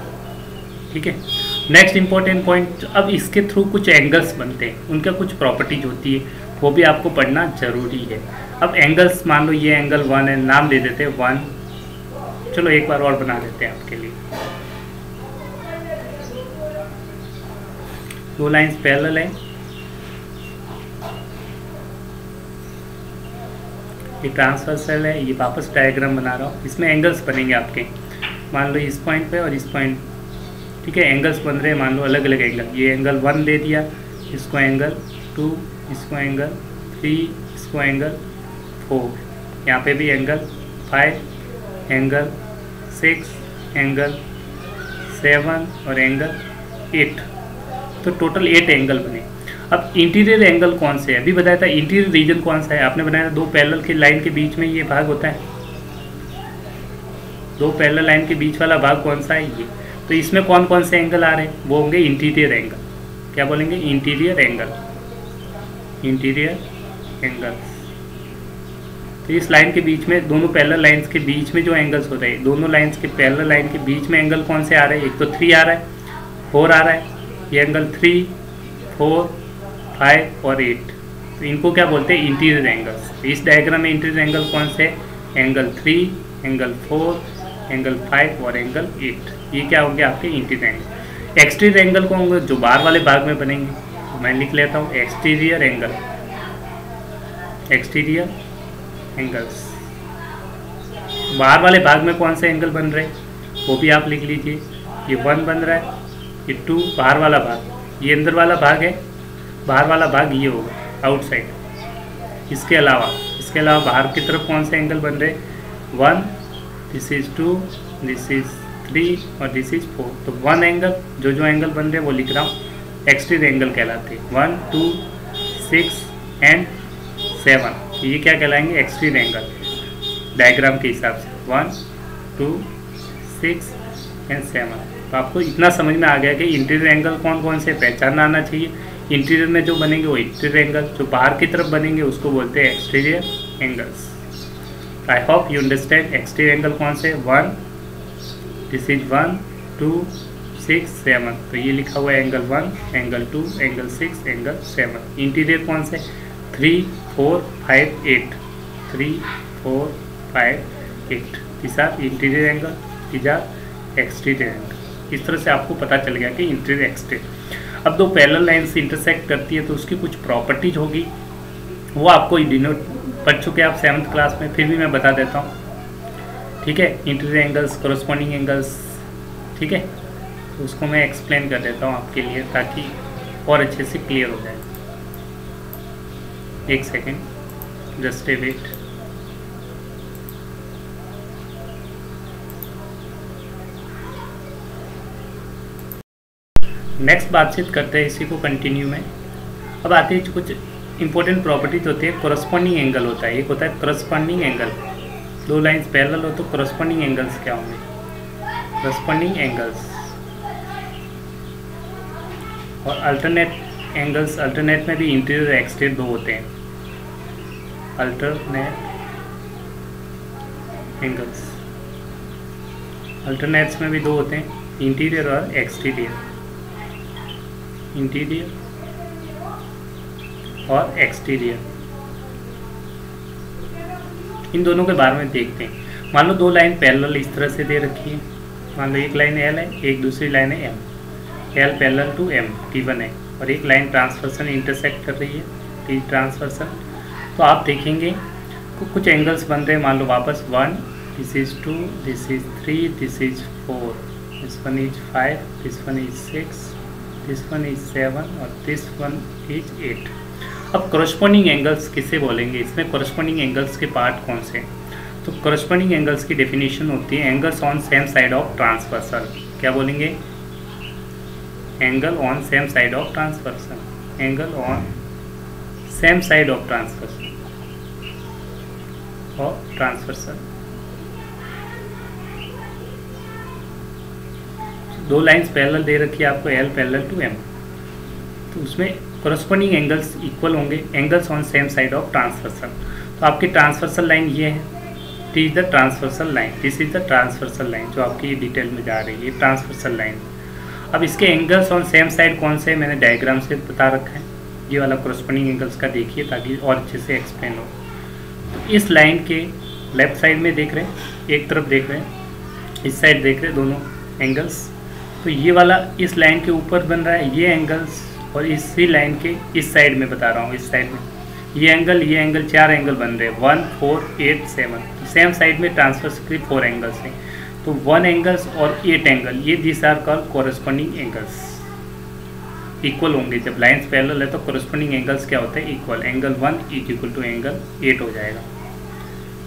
ठीक है। नेक्स्ट इंपॉर्टेंट पॉइंट, अब इसके थ्रू कुछ एंगल्स बनते हैं, उनका कुछ प्रॉपर्टीज होती है, वो भी आपको पढ़ना जरूरी है। अब एंगल्स, मान लो ये एंगल 1 है, नाम दे देते हैं 1, चलो एक बार और बना देते हैं आपके लिए। दो लाइंस पैरेलल है, ये ट्रांसवर्सल है, ये वापस डायग्राम बना रहा हूँ, इसमें एंगल्स बनेंगे आपके, मान लो इस पॉइंट पे और इस पॉइंट, ठीक है, एंगल्स बन रहे हैं, मान लो अलग अलग एंगल, ये एंगल 1 दे दिया, इसको एंगल 2, इसको एंगल 3, इसको एंगल 4, यहाँ पे भी एंगल 5, एंगल 6, एंगल 7 और एंगल 8, तो टोटल 8 एंगल बने। अब इंटीरियर एंगल कौन से है, अभी बताया था इंटीरियर रीजन कौन सा है, आपने बनाया था दो पैरेलल की लाइन के बीच में ये भाग होता है, दो पैरेलल लाइन के बीच वाला भाग कौन सा है ये, तो इसमें कौन कौन से एंगल आ रहे हैं, वो होंगे इंटीरियर एंगल। क्या बोलेंगे, इंटीरियर एंगल, इंटीरियर एंगल। तो इस लाइन के बीच में, दोनों पैरेलल लाइंस के बीच में जो एंगल्स होते हैं, दोनों लाइंस के पैरेलल लाइन के बीच में एंगल कौन से आ रहे हैं, एक तो 3 आ रहा है, 4 आ रहा है, ये एंगल 3, 4, 5 और 8, तो इनको क्या बोलते हैं, इंटीरियर एंगल्स। इस डायग्राम में इंटीरियर एंगल कौन से, एंगल 3, एंगल 4, एंगल 5 और एंगल 8, ये क्या होंगे आपके इंटीरियर एंगल। एक्सटीरियर एंगल को होंगे जो बाहर वाले भाग में बनेंगे, तो मैं लिख लेता हूँ एक्सटीरियर एंगल, एक्सटीरियर एंगल्स। बाहर वाले भाग में कौन से एंगल बन रहे हैं वो भी आप लिख लीजिए, ये 1 बन रहा है, ये 2 बाहर वाला भाग, ये अंदर वाला भाग है, बाहर वाला भाग ये होगा आउटसाइड। इसके अलावा बाहर की तरफ कौन से एंगल बन रहे हैं, 1, दिस इज 2, दिस इज 3 और दिस इज 4। तो 1 एंगल, जो एंगल बन रहे हैं वो लिख रहा हूँ, एक्सटीरियर एंगल कहलाते हैं, 1, 2, 6 एंड 7, ये क्या कहलाएंगे, एक्सटीरियर एंगल डायग्राम के हिसाब से, 1, 2, 6 एंड 7। तो आपको इतना समझ में आ गया कि इंटीरियर एंगल कौन कौन से पहचानना आना चाहिए। इंटीरियर में जो बनेंगे वो इंटीरियर एंगल, जो बाहर की तरफ बनेंगे उसको बोलते हैं exterior angles. I hope you understand exterior angle कौन से, 1, दिस इज 1, 2, 6, 7, तो ये लिखा हुआ है angle 1, angle 2, angle 6, angle 7। Interior कौन से, 3, 4, 5, 8, 3, 4, 5, 8, this are interior angle, this are exterior angle. इस तरह से आपको पता चल गया कि इंटीरियर एक्सटीरियर। अब दो पैरेलल लाइन्स इंटरसेक्ट करती है तो उसकी कुछ प्रॉपर्टीज होगी, वो आपको डिनोट पढ़ चुके हैं आप 7th क्लास में, फिर भी मैं बता देता हूँ, ठीक है। इंटीरियर एंगल्स, कोरस्पॉन्डिंग एंगल्स, ठीक है, तो उसको मैं एक्सप्लेन कर देता हूँ आपके लिए ताकि और अच्छे से क्लियर हो जाए। एक second, just a wait. Next बातचीत करते हैं इसी को कंटिन्यू में। अब आते हैं कुछ इंपॉर्टेंट प्रॉपर्टीज होती है। कोरस्पॉन्डिंग एंगल होता है, एक होता है कोरस्पॉन्डिंग एंगल, दो लाइंस पैरेलल हो तो कोरस्पॉन्डिंग एंगल्स क्या होंगे, कोरस्पॉन्डिंग एंगल्स। और अल्टरनेट एंगल्स, अल्टरनेट में भी इंटीरियर एक्सटीरियर दो होते हैं, अल्टरनेट एंगल्स, अल्टरनेट्स में भी दो होते हैं, इंटीरियर और एक्सटीरियर, इंटीरियर और एक्सटीरियर। इन दोनों के बारे में देखते हैं। मान लो दो लाइन पैरेलल इस तरह से दे रखी है, मान लो एक लाइन एल है, एक दूसरी लाइन है M, L parallel to M T1 है, और एक लाइन ट्रांसवर्सल इंटरसेक्ट कर रही है, T ट्रांसवर्सल। तो आप देखेंगे कुछ एंगल्स बन रहे हैं, मान लो वापस 1, this is 2, this is 3, this is 4, this one is 5, this one is 6, this one is 7 और दिस वन इज 8। अब कोरस्पॉन्डिंग एंगल्स किसे बोलेंगे, इसमें कोरस्पॉन्डिंग एंगल्स के पार्ट कौन से, तो कोरस्पॉन्डिंग एंगल्स की डेफिनेशन होती है angles on same side of transversal. क्या बोलेंगे, angle on same side of transversal, angle on same side of transversal और ट्रांसवर्सल। दो लाइंस पैरेलल दे रखी है आपको, एल पैरेलल टू एम, तो उसमें कोरस्पॉन्डिंग एंगल्स इक्वल होंगे, angles on same side of transversal. तो आपकी ट्रांसवर्सल लाइन ये है, T is the transversal line, this is the transversal line, जो आपकी डिटेल में जा रही है ट्रांसवर्सल लाइन। अब इसके एंगल्स ऑन सेम साइड कौन से, मैंने डायग्राम से बता रखा है, ये वाला कोरस्पॉन्डिंग एंगल्स का देखिए ताकि और अच्छे से एक्सप्लेन हो। तो इस लाइन के लेफ्ट साइड में देख रहे हैं, एक तरफ देख रहे हैं, इस साइड देख रहे हैं दोनों एंगल्स, तो ये वाला इस लाइन के ऊपर बन रहा है, ये एंगल्स, और इसी लाइन के इस साइड में बता रहा हूँ, इस साइड में ये एंगल, 4 एंगल बन रहे हैं, 1, 4, 8, 7। तो सेम साइड में ट्रांसवर्स के 4 एंगल्स हैं, तो 1 एंगल्स और 8 एंगल, ये this are called corresponding angles, equal होंगे। जब लाइन्स पैरेलल है तो कोरस्पॉन्डिंग एंगल्स क्या होते हैं, equal, angle 1 is equal to angle 8 हो जाएगा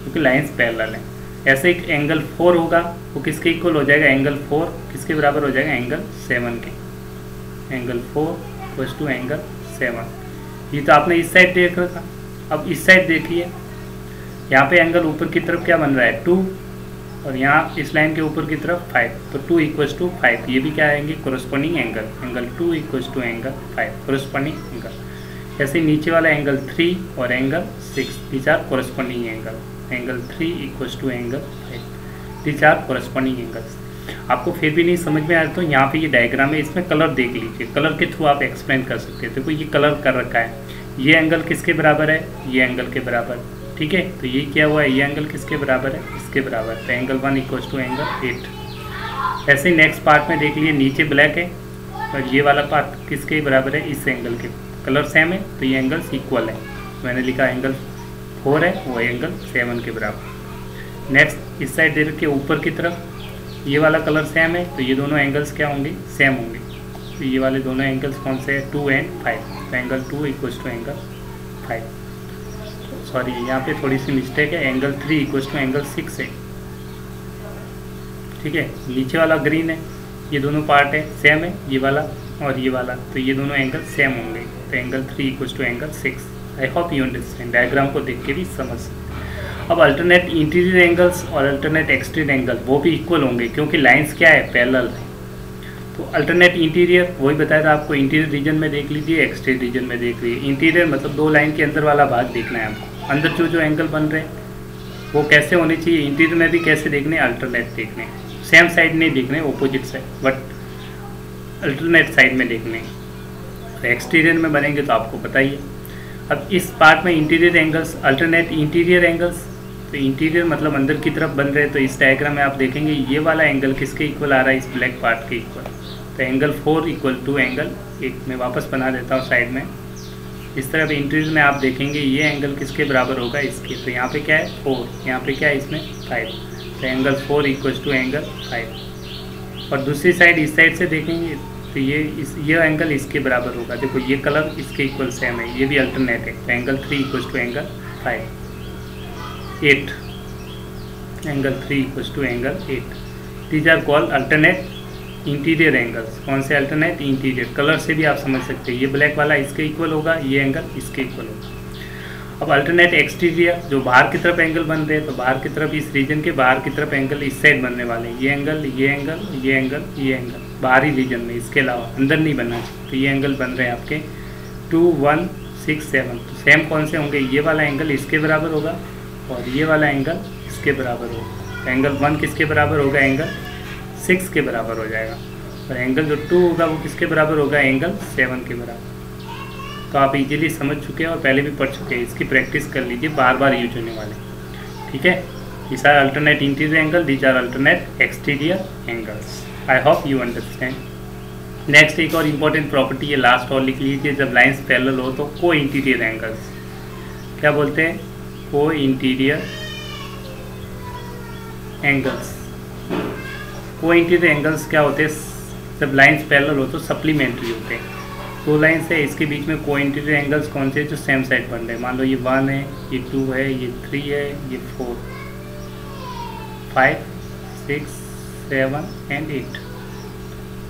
क्योंकि लाइन्स पैरेलल हैं। ऐसे एक एंगल 4 होगा, वो किसके इक्वल हो जाएगा, एंगल 4 किसके बराबर हो जाएगा, एंगल 7 के, एंगल 4 इक्वल्स टू एंगल 7। ये तो आपने इस साइड देख रखा। अब इस साइड देखिए, यहाँ पे एंगल ऊपर की तरफ क्या बन रहा है 2, और यहाँ इस लाइन के ऊपर की तरफ 5, तो 2 = 5। ये भी क्या आएंगे corresponding angle, angle 2 = angle 5 corresponding angle. ऐसे नीचे वाला एंगल 3 और angle 6, these are corresponding angle, angle 3 = angle 5, these are corresponding angles. आपको फिर भी नहीं समझ में आया तो यहाँ पे ये डायग्राम है, इसमें कलर देख लीजिए, कलर के थ्रू आप एक्सप्लेन कर सकते हैं। देखो ये कलर कर रखा है, ये एंगल किसके बराबर है, ये एंगल के बराबर, ठीक है। तो ये क्या हुआ है, ये एंगल किसके बराबर है, इसके बराबर, तो एंगल 1 = एंगल 8। ऐसे नेक्स्ट पार्ट में देख लिए, नीचे ब्लैक है और ये वाला पार्ट किसके बराबर है, इस एंगल के, कलर सेम है तो ये एंगल्स इक्वल है। मैंने लिखा एंगल 4 है, वो एंगल 7 के बराबर। नेक्स्ट इस साइड दे रखिए ऊपर की तरफ, ये वाला कलर सेम है तो ये दोनों एंगल्स क्या होंगे, सेम होंगे। तो ये वाले दोनों एंगल्स कौन से हैं, 2 और 5, तो एंगल 2 = एंगल 5। सॉरी यहाँ पे थोड़ी सी मिस्टेक है, एंगल 3 = एंगल 6 है, ठीक है। नीचे वाला ग्रीन है, ये दोनों पार्ट है सेम है, ये वाला और ये वाला, तो ये दोनों एंगल सेम होंगे, तो angle 3 = angle 6। I hope you understand, diagram को देख के भी समझ सकते। अब अल्टरनेट इंटीरियर एंगल्स और अल्टरनेट एक्सटीरियर एंगल वो भी इक्वल होंगे, क्योंकि लाइंस क्या है, पैरेलल है। तो अल्टरनेट इंटीरियर वही बताया था आपको, इंटीरियर रीजन में देख लीजिए, एक्सटीरियर रीजन में देख लीजिए। इंटीरियर मतलब 2 लाइन के अंदर वाला भाग देखना है आपको, अंदर जो एंगल बन रहे हैं वो कैसे होने चाहिए, इंटीरियर में भी कैसे देखने, अल्टरनेट देखने, सेम साइड नहीं देखने, opposite side, but alternate side में देखने। तो एक्सटीरियर में बनेंगे तो आपको पता ही है। अब इस पार्ट में interior angles, alternate interior angles, तो इंटीरियर मतलब अंदर की तरफ बन रहे हैं। तो इस डायग्राम में आप देखेंगे ये वाला एंगल किसके इक्वल आ रहा है, इस ब्लैक पार्ट के इक्वल, तो एंगल 4 = एंगल 8। मैं वापस बना देता हूँ साइड में। इस तरफ इंटीरियर में आप देखेंगे ये एंगल किसके बराबर होगा, इसके, तो यहाँ पे क्या है 4, यहाँ पे क्या है इसमें 5, तो एंगल 4 = एंगल 5। और दूसरी साइड इस साइड से देखेंगे तो ये एंगल इसके बराबर होगा। देखो ये कलर इसके इक्वल सेम है, ये भी अल्टरनेट है, तो angle 3 = angle 5, 8, angle 3 = angle 8। These are called alternate interior angles. कौन से अल्टरनेट, इंटीरियर। कलर से भी आप समझ सकते हैं, ये ब्लैक वाला इसके इक्वल होगा, ये एंगल इसके इक्वल होगा। अब अल्टरनेट एक्सटीरियर, जो बाहर की तरफ एंगल बन रहे हैं, तो बाहर की तरफ इस रीजन के बाहर की तरफ एंगल इस साइड बनने वाले हैं, ये एंगल, ये एंगल, ये एंगल, ये एंगल, बाहरी रीजन में, इसके अलावा अंदर नहीं बनना चाहिए। तो ये एंगल बन रहे हैं आपके 2, 1, 6, 7। तो सेम कौन से होंगे, ये वाला एंगल इसके बराबर होगा और ये वाला एंगल इसके बराबर होगा। तो एंगल 1 किसके बराबर होगा, एंगल 6 के बराबर हो जाएगा, और एंगल जो 2 होगा वो किसके बराबर होगा, एंगल 7 के बराबर। तो आप इजीली समझ चुके हैं और पहले भी पढ़ चुके हैं, इसकी प्रैक्टिस कर लीजिए, बार बार यूज होने वाले, ठीक है। These are alternate interior angle, these are alternate exterior angles. I hope you understand. Next एक और इम्पोर्टेंट प्रॉपर्टी है, लास्ट और लिख लीजिए, जब लाइंस पैरेलल हो तो को इंटीरियर एंगल्स क्या बोलते हैं, को इंटीरियर एंगल्स। को इंटीरियर एंगल्स क्या होते हैं, जब लाइंस पैरेलल हो तो सप्लीमेंट्री होते हैं। 2 लाइन्स है, इसके बीच में को इंटीरियर एंगल्स कौन से, जो सेम साइड बन रहे हैं। मान लो ये 1 है, ये 2 है, ये 3 है, ये 4, 5, 6, 7 and 8।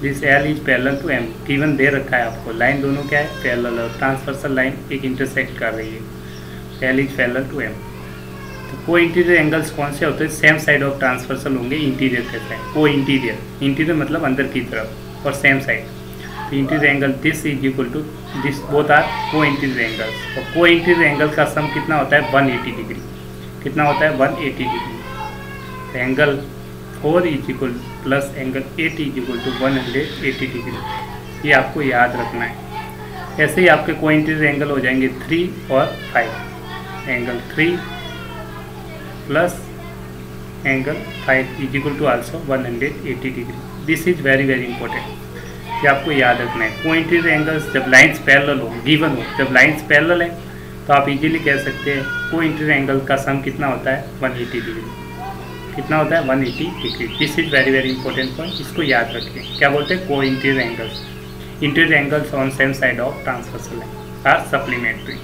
This L is parallel to M, given दे रखा है आपको, लाइन दोनों क्या है, पैरेलल, और ट्रांसवर्सल लाइन एक इंटरसेक्ट कर रही है, L is parallel to M. तो को इंटीरियर एंगल्स कौन से होते हैं, सेम साइड ऑफ ट्रांसवर्सल होंगे, इंटीरियर कहते हैं। को इंटीरियर, इंटीरियर मतलब अंदर की तरफ, और सेम साइड। तो interior angle this is equal to this, both are co interior angles. और को इंटीरियर एंगल का सम कितना होता है, 180 डिग्री। कितना होता है, 180 degree. Angle 4 is equal plus angle 8 is equal to 180 degree. ये आपको याद रखना है। ऐसे ही आपके को इंटीरियर एंगल हो जाएंगे 3 और 5। Angle 3 plus angle 5 is equal to also 180 degree. This is very very important, ये आपको याद रखना है। को इंटीरियर एंगल्स जब लाइंस पैरेलल हो, गिवन हो, जब लाइंस पैरेलल है तो आप इजीली कह सकते हैं को इंटीरियर एंगल का सम कितना होता है, 180 डिग्री। कितना होता है, 180 degree. This is very very important point, इसको याद रखिए। क्या बोलते हैं, co interior angles. Interior angles on same side of transversal line are supplementary.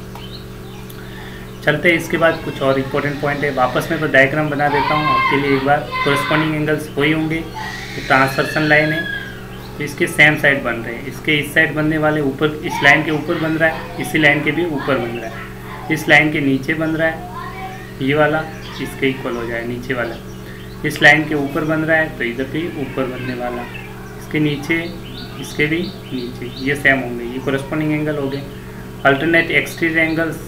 चलते हैं, इसके बाद कुछ और इम्पोर्टेंट पॉइंट है। वापस मैं बस डायग्राम बना देता हूँ आपके लिए एक बार। कोरस्पॉन्डिंग एंगल्स वही होंगे, तो ट्रांसवर्सल लाइन है, तो इसके सेम साइड बन रहे हैं, इसके इस साइड बनने वाले ऊपर, इस लाइन के ऊपर बन रहा है, इसी लाइन के भी ऊपर बन रहा है, इस लाइन के नीचे बन रहा है, ये वाला इसके इक्वल हो जाए नीचे वाला, इस लाइन के ऊपर बन रहा है तो इधर भी ऊपर बनने वाला, इसके नीचे इसके भी नीचे, ये सेम होंगे, ये कोरस्पॉन्डिंग एंगल हो गए। अल्टरनेट एक्सटीरियर एंगल्स,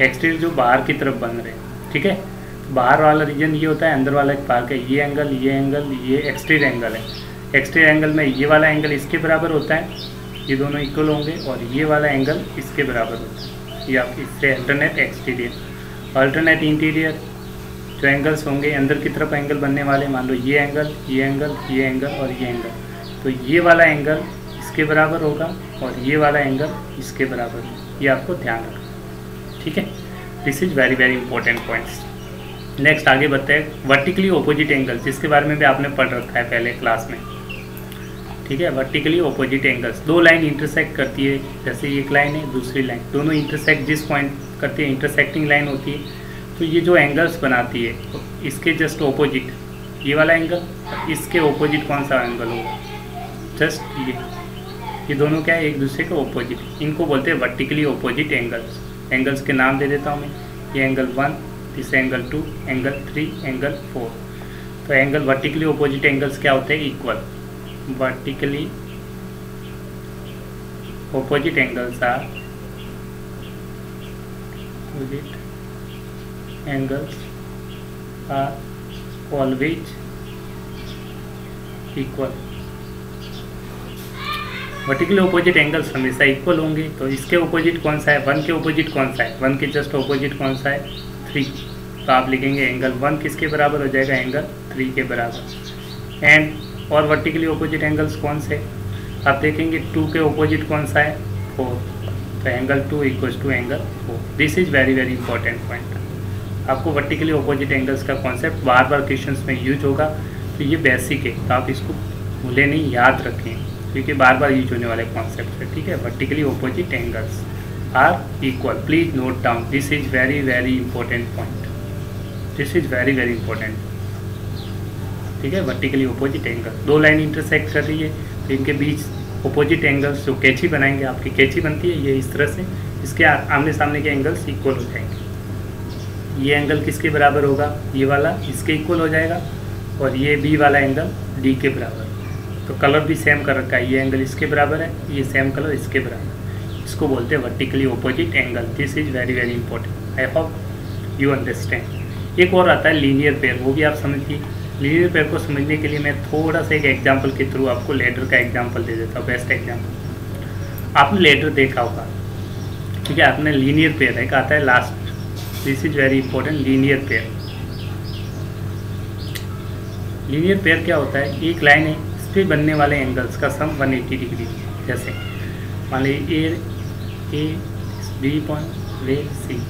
एक्सटीरियर जो बाहर की तरफ बन रहे हैं, ठीक है, बाहर वाला रीजन ये होता है, अंदर वाला एक पार्क है, ये एंगल ये एक्सटीरियर एंगल है। एक्सटीरियर एंगल में ये वाला एंगल इसके बराबर होता है, ये दोनों इक्वल होंगे, और ये वाला एंगल इसके बराबर होता है, ये आप इससे अल्टरनेट एक्सटीरियर। अल्टरनेट इंटीरियर जो एंगल्स होंगे अंदर की तरफ एंगल बनने वाले, मान लो ये एंगल ये एंगल ये एंगल और ये एंगल, तो ये वाला एंगल इसके बराबर होगा और ये वाला एंगल इसके बराबर होगा, ये आपको ध्यान रखना, ठीक है। This is very very important points. Next आगे बढ़ते हैं वर्टिकली ऑपोजिट एंगल, जिसके बारे में भी आपने पढ़ रखा है पहले क्लास में, ठीक है। वर्टिकली ऑपोजिट एंगल्स, दो लाइन इंटरसेक्ट करती है, जैसे एक लाइन है दूसरी लाइन, दोनों इंटरसेक्ट जिस पॉइंट करती है इंटरसेक्टिंग लाइन होती है, तो ये जो एंगल्स बनाती है तो इसके जस्ट ऑपोजिट ये वाला एंगल, इसके ऑपोजिट कौन सा एंगल होगा, जस्ट ये दोनों क्या है एक दूसरे के ऑपोजिट, इनको बोलते हैं वर्टिकली ऑपोजिट एंगल्स। एंगल्स के नाम दे देता हूँ मैं, ये angle 1, this angle 2, angle 3, angle 4। तो एंगल वर्टिकली ऑपोजिट एंगल्स क्या होते हैं, equal. Vertically opposite angles are opposite angles are always equal. Vertically opposite angles हमेशा इक्वल होंगे, तो इसके ऑपोजिट कौन सा है, 1 के ऑपोजिट कौन सा है, 1 के जस्ट ऑपोजिट कौन सा है, 3। तो आप लिखेंगे एंगल 1 किसके बराबर हो जाएगा, एंगल 3 के बराबर। एंड और वर्टिकली ऑपोजिट एंगल्स कौन से, आप देखेंगे 2 के ऑपोजिट कौन सा है, 4। तो angle 2 equals to angle 4। This is very very important point. आपको वर्टिकली ऑपोजिट एंगल्स का कॉन्सेप्ट बार बार क्वेश्चंस में यूज होगा, तो ये बेसिक है, तो आप इसको भूले नहीं, याद रखें, क्योंकि बार बार यूज होने वाले कॉन्सेप्ट है, ठीक है। Vertically opposite angles are equal, please note down, this is very very important point, this is very very important, ठीक है। वर्टिकली ऑपोजिट एंगल, दो लाइन इंटरसेक्ट कर रही है तो इनके बीच ऑपोजिट एंगल्स जो कैची बनाएंगे, आपकी कैची बनती है ये इस तरह से, इसके आमने सामने के एंगल्स इक्वल हो जाएंगे। ये एंगल किसके बराबर होगा, ये वाला इसके इक्वल हो जाएगा, और ये बी वाला एंगल डी के बराबर। तो कलर भी सेम कर रखा है, ये एंगल इसके बराबर है, ये सेम कलर इसके बराबर, इसको बोलते हैं vertically opposite angle. This is very very important, I hope you understand. एक और आता है लीनियर पेयर, वो भी आप समझिए। लीनियर पेयर को समझने के लिए मैं थोड़ा सा एक एग्जांपल के थ्रू आपको लेडर का एग्जांपल दे देता हूँ, बेस्ट एग्जांपल। आपने लेडर देखा होगा, ठीक है, आपने लीनियर पेयर एक आता है last, this is very important, linear pair. Linear pair क्या होता है, एक लाइन है, इस पर बनने वाले एंगल्स का सम 180 डिग्री, जैसे मान लीजिए ए बी पॉइंट रे सी,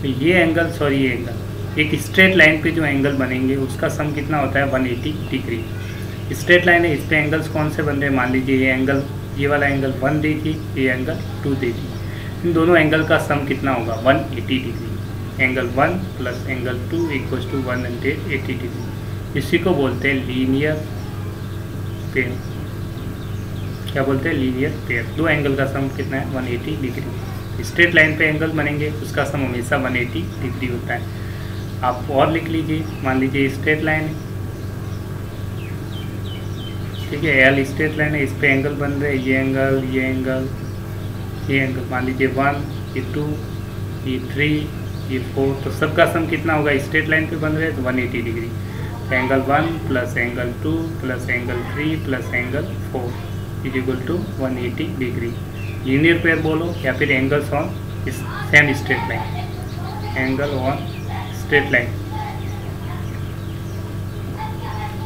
तो ये एंगल्स और ये एंगल एक स्ट्रेट लाइन पे जो एंगल बनेंगे उसका सम कितना होता है, 180 डिग्री। स्ट्रेट लाइन है, इस पे एंगल्स कौन से बन रहे हैं, मान लीजिए ये एंगल, ये वाला एंगल 1 देगी, ये एंगल 2 देगी, इन दोनों एंगल का सम कितना होगा, 180 degree. Angle 1 plus angle 2 equals to 180 degree. इसी को बोलते हैं लीनियर पेयर। क्या बोलते हैं, लीनियर पेयर। दो एंगल का सम कितना है, 180 डिग्री। स्ट्रेट लाइन पे एंगल बनेंगे उसका सम हमेशा 180 डिग्री होता है। आप और लिख लीजिए, मान लीजिए स्ट्रेट लाइन है, ठीक है, एल स्ट्रेट लाइन है, इस पे एंगल बन रहे हैं, ये एंगल ये एंगल ये एंगल, मान लीजिए 1 ये 2 ये 3 ये 4, तो सबका सम कितना होगा, स्ट्रेट लाइन पे बन रहे हैं तो 180 degree. Angle 1 plus angle 2 plus angle 3 plus angle 4 is equal to 180 degree. Linear pair बोलो या फिर angles on same straight line, angle on straight line.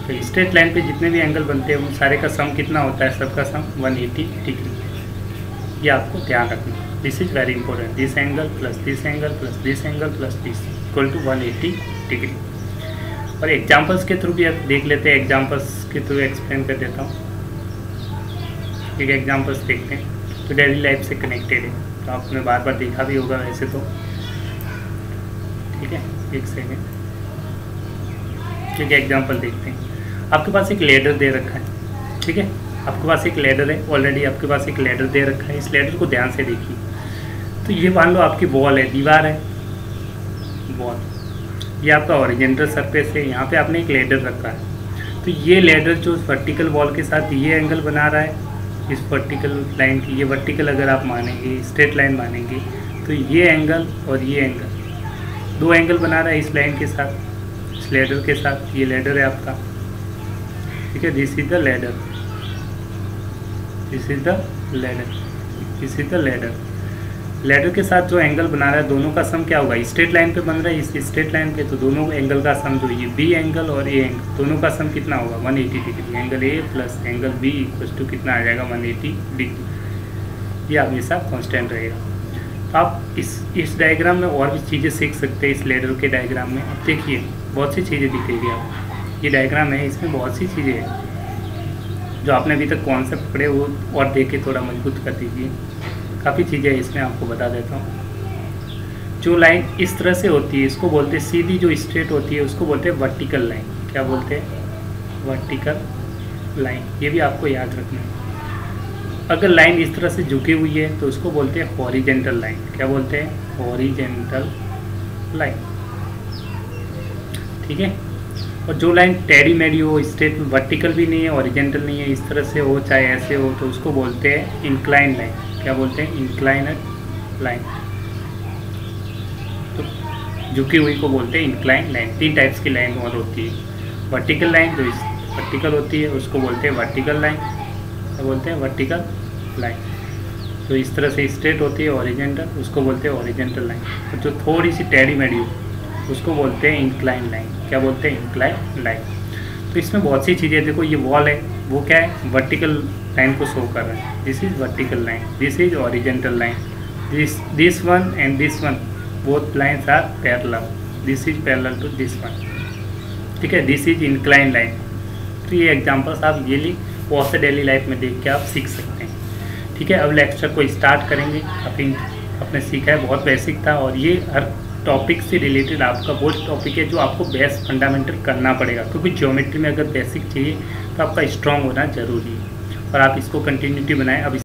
तो स्ट्रेट लाइन पे जितने भी एंगल बनते हैं उन सारे का सम कितना होता है, सबका सम 180 डिग्री। ये आपको ध्यान रखना, this is very important. This angle plus this angle plus this angle plus this equal to 180 degree. और एग्जाम्पल्स के थ्रू भी आप देख लेते हैं, एग्जाम्पल्स के थ्रू एक्सप्लेन कर देता हूँ। एक एग्जाम्पल्स देखते हैं तो डेली लाइफ से कनेक्टेड है, तो आपने बार बार देखा भी होगा वैसे तो, ठीक है। एक सेकेंड, ठीक है, एग्जाम्पल देखते हैं। आपके पास एक लेडर दे रखा है, ठीक है, आपके पास एक लैडर है, ऑलरेडी आपके पास एक लैडर दे रखा है। इस लैडर को ध्यान से देखिए। तो ये मान लो आपकी वॉल है, दीवार है, वॉल, ये आपका ओरिजेंटल सरफेस है, यहाँ पे आपने एक लैडर रखा है। तो ये लैडर जो वर्टिकल वॉल के साथ ये एंगल बना रहा है, इस वर्टिकल लाइन की, ये वर्टिकल अगर आप मानेंगे, स्ट्रेट लाइन मानेंगे, तो ये एंगल और ये एंगल, दो एंगल बना रहा है इस लाइन के साथ, इस लैडर के साथ। ये लैडर है आपका, ठीक है, this is the ladder, this is the ladder, this is the ladder. Ladder के साथ जो एंगल बना रहा है, दोनों का सम क्या होगा? स्ट्रेट लाइन पे बन रहा है, इस स्ट्रेट लाइन पे, तो दोनों एंगल का सम जो ये बी एंगल और ए एंगल, दोनों का सम कितना होगा? 180 degree. Angle A plus angle B equal to कितना आ जाएगा? 180 डिग्री। ये हमेशा कांस्टेंट रहेगा। तो आप इस डायग्राम में और भी चीज़ें सीख सकते हैं। इस लैडर के डायग्राम में अब देखिए बहुत सी चीज़ें दिखेगी आपको। ये डायग्राम है, इसमें बहुत सी चीज़ें हैं जो आपने अभी तक कॉन्सेप्ट पढ़े वो और देख के थोड़ा मजबूत कर दीजिए। काफ़ी चीज़ें इसमें आपको बता देता हूँ। जो लाइन इस तरह से होती है इसको बोलते हैं सीधी, जो स्ट्रेट होती है उसको बोलते हैं वर्टिकल लाइन। क्या बोलते हैं? Vertical line. ये भी आपको याद रखना है। अगर लाइन इस तरह से झुकी हुई है तो उसको बोलते हैं हॉरिजेंटल लाइन। क्या बोलते हैं? हॉरिजेंटल लाइन, ठीक है। और जो लाइन टेढ़ी मेढ़ी हो, स्ट्रेट वर्टिकल भी नहीं है, हॉरिजेंटल नहीं है, इस तरह से हो चाहे ऐसे हो, तो उसको बोलते हैं इंक्लाइन लाइन। क्या बोलते हैं? इंक्लाइनड लाइन। तो झुकी हुई को बोलते हैं इंक्लाइन लाइन। 3 टाइप्स की लाइन और होती है। वर्टिकल लाइन जो वर्टिकल होती है उसको बोलते हैं वर्टिकल लाइन। क्या बोलते हैं? Vertical line. जो इस तरह से स्ट्रेट होती है हॉरिजेंटल, उसको बोलते हैं हॉरिजेंटल लाइन। और जो थोड़ी सी टेढ़ी मेढ़ी हो उसको बोलते हैं इंक्लाइन लाइन। क्या बोलते हैं? Incline line. तो इसमें बहुत सी चीज़ें, देखो ये वॉल है, वो क्या है? वर्टिकल लाइन को शो कर रहा है। This is vertical line, this is horizontal line, this one and this one, both lines are parallel, this is parallel to this one, ठीक है। This is incline line. तो ये एग्जांपल्स आप ये बहुत से डेली लाइफ में देख के आप सीख सकते हैं, ठीक है। अब लेक्चर को स्टार्ट करेंगे। काफ़ी आपने सीखा है, बहुत बेसिक था, और ये हर टॉपिक से रिलेटेड आपका वो टॉपिक है जो आपको बेस्ट फंडामेंटल करना पड़ेगा, क्योंकि ज्योमेट्री में अगर बेसिक चाहिए तो आपका स्ट्रॉन्ग होना ज़रूरी है, और आप इसको कंटिन्यूटी बनाएं। अब